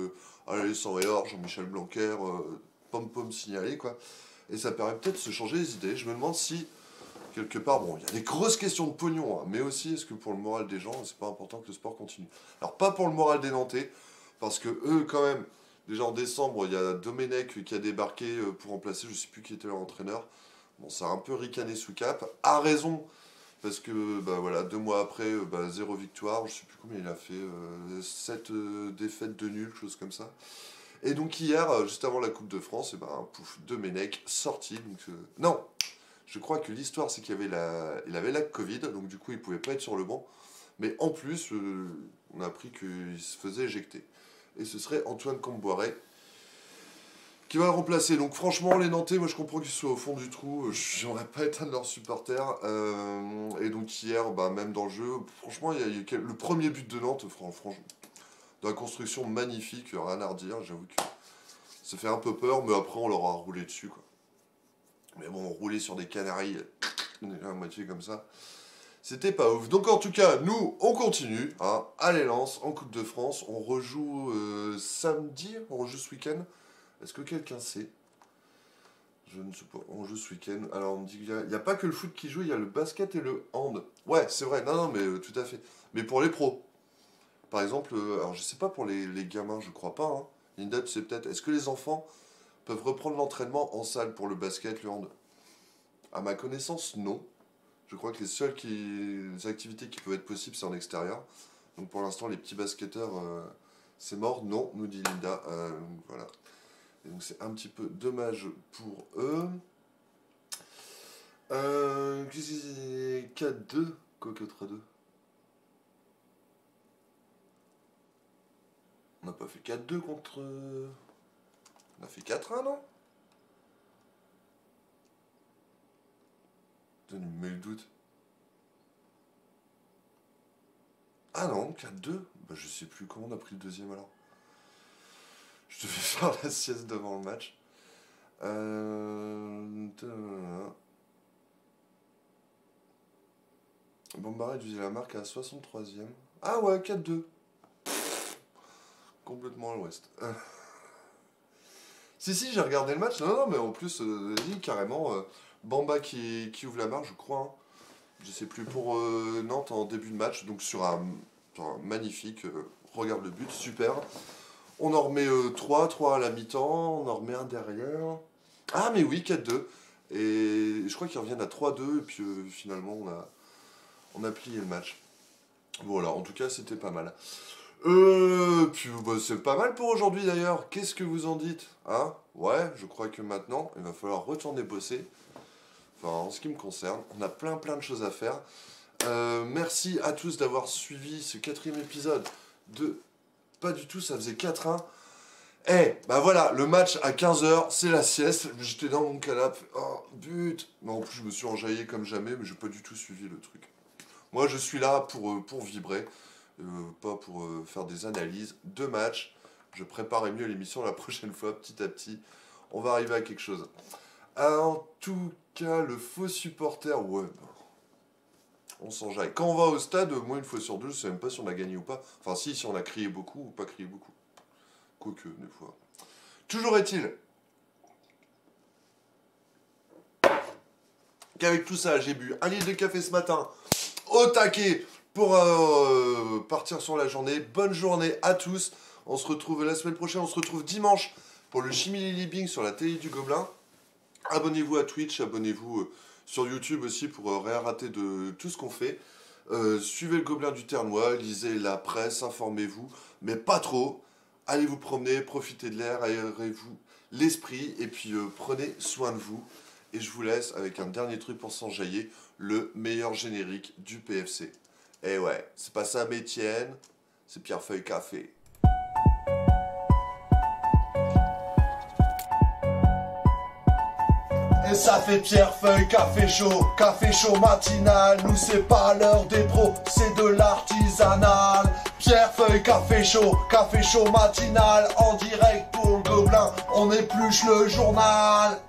allez, 100 et or, Jean-Michel Blanquer, pom-pom signalé, quoi. Et ça permet peut-être de se changer les idées. Je me demande si, quelque part, bon, il y a des grosses questions de pognon, hein, mais aussi, est-ce que pour le moral des gens, c'est pas important que le sport continue? Alors, pas pour le moral des Nantais, parce que eux, quand même, déjà en décembre, il y a Domenech qui a débarqué pour remplacer, je sais plus qui était leur entraîneur. Bon, ça a un peu ricané sous cap, à raison Parce que, bah voilà, 2 mois après, 0 victoire, je sais plus combien il a fait, 7 défaites de nul, chose comme ça. Et donc hier, juste avant la Coupe de France, pouf, Domenech sorti. Donc, non, je crois que l'histoire, c'est qu'il avait la Covid, donc du coup, il pouvait pas être sur le banc. Mais en plus, on a appris qu'il se faisait éjecter. Et ce serait Antoine Comboiré qui va le remplacer. Donc franchement, les Nantais, moi je comprends qu'ils soient au fond du trou. J'aimerais pas être un de leurs supporters. Et donc hier, même dans le jeu, franchement, il y a le premier but de Nantes, franchement, dans la construction magnifique, rien à redire. J'avoue que ça fait un peu peur, mais après on leur a roulé dessus, quoi. Mais bon, rouler sur des Canaries, à moitié comme ça, c'était pas ouf. Donc en tout cas, nous, on continue. Hein. Allez, Lens, en Coupe de France. On rejoue samedi, on rejoue ce week-end. Est-ce que quelqu'un sait? Je ne sais pas. On joue ce week-end. Alors, on me dit qu'il n'y a pas que le foot qui joue, il y a le basket et le hand. Ouais, c'est vrai. Non, mais tout à fait. Mais pour les pros. Par exemple, alors je sais pas pour les gamins, je crois pas. Hein. Linda, tu sais peut-être. Est-ce que les enfants peuvent reprendre l'entraînement en salle pour le basket, le hand? À ma connaissance, non. Je crois que les seules activités qui peuvent être possibles, c'est en extérieur. Donc pour l'instant, les petits basketteurs, c'est mort. Non, nous dit Linda. Voilà. Et donc c'est un petit peu dommage pour eux. 4-2. Quoi que 3-2. On n'a pas fait 4-2 contre... On a fait 4-1, non? Putain, il me met le doute. Ah non, 4-2. Je sais plus comment on a pris le deuxième alors. Je devais faire la sieste devant le match. Bombaré du la marque à 63e. Ah ouais, 4-2. Complètement à l'ouest. Si, j'ai regardé le match. Non, mais en plus, carrément, Bamba qui ouvre la marque, je crois. Hein. Je sais plus, pour Nantes en début de match. Donc sur un magnifique, regarde le but, super. On en remet 3 à la mi-temps, on en remet un derrière. Ah mais oui, 4-2. Et je crois qu'ils reviennent à 3-2, et puis finalement on a plié le match. Voilà, en tout cas c'était pas mal. Puis c'est pas mal pour aujourd'hui d'ailleurs. Qu'est-ce que vous en dites? Hein? Ouais, je crois que maintenant, il va falloir retourner bosser. Enfin, en ce qui me concerne, on a plein de choses à faire. Merci à tous d'avoir suivi ce 4e épisode de... Pas du tout, ça faisait 4-1. Voilà, le match à 15h, c'est la sieste. J'étais dans mon canapé. Oh, but. Non, en plus, je me suis enjaillé comme jamais, mais j'ai pas du tout suivi le truc. Moi, je suis là pour vibrer, pas pour faire des analyses de match. Je préparerai mieux l'émission la prochaine fois, petit à petit. On va arriver à quelque chose. En tout cas, le faux supporter, ouais, on s'enjaille. Quand on va au stade, moi, une fois sur deux, je sais même pas si on a gagné ou pas. Enfin, si on a crié beaucoup ou pas crié beaucoup. Quoique, des fois. Toujours est-il qu'avec tout ça, j'ai bu 1 litre de café ce matin, au taquet, pour partir sur la journée. Bonne journée à tous. On se retrouve la semaine prochaine. On se retrouve dimanche pour le Chimili Libing sur la télé du Gobelin. Abonnez-vous à Twitch, abonnez-vous sur YouTube aussi pour rien rater de tout ce qu'on fait. Suivez le Gobelin du Ternois, lisez la presse, informez-vous, mais pas trop. Allez vous promener, profitez de l'air, aérez-vous l'esprit et puis prenez soin de vous. Et je vous laisse avec un dernier truc pour s'enjailler, le meilleur générique du PFC. Eh ouais, c'est pas ça Métienne, c'est Pierre-Feuille Café. Et ça fait Pierre-Feuille café chaud matinal. Nous c'est pas l'heure des pros, c'est de l'artisanal. Pierre-Feuille café chaud matinal. En direct pour le Gobelin, on épluche le journal.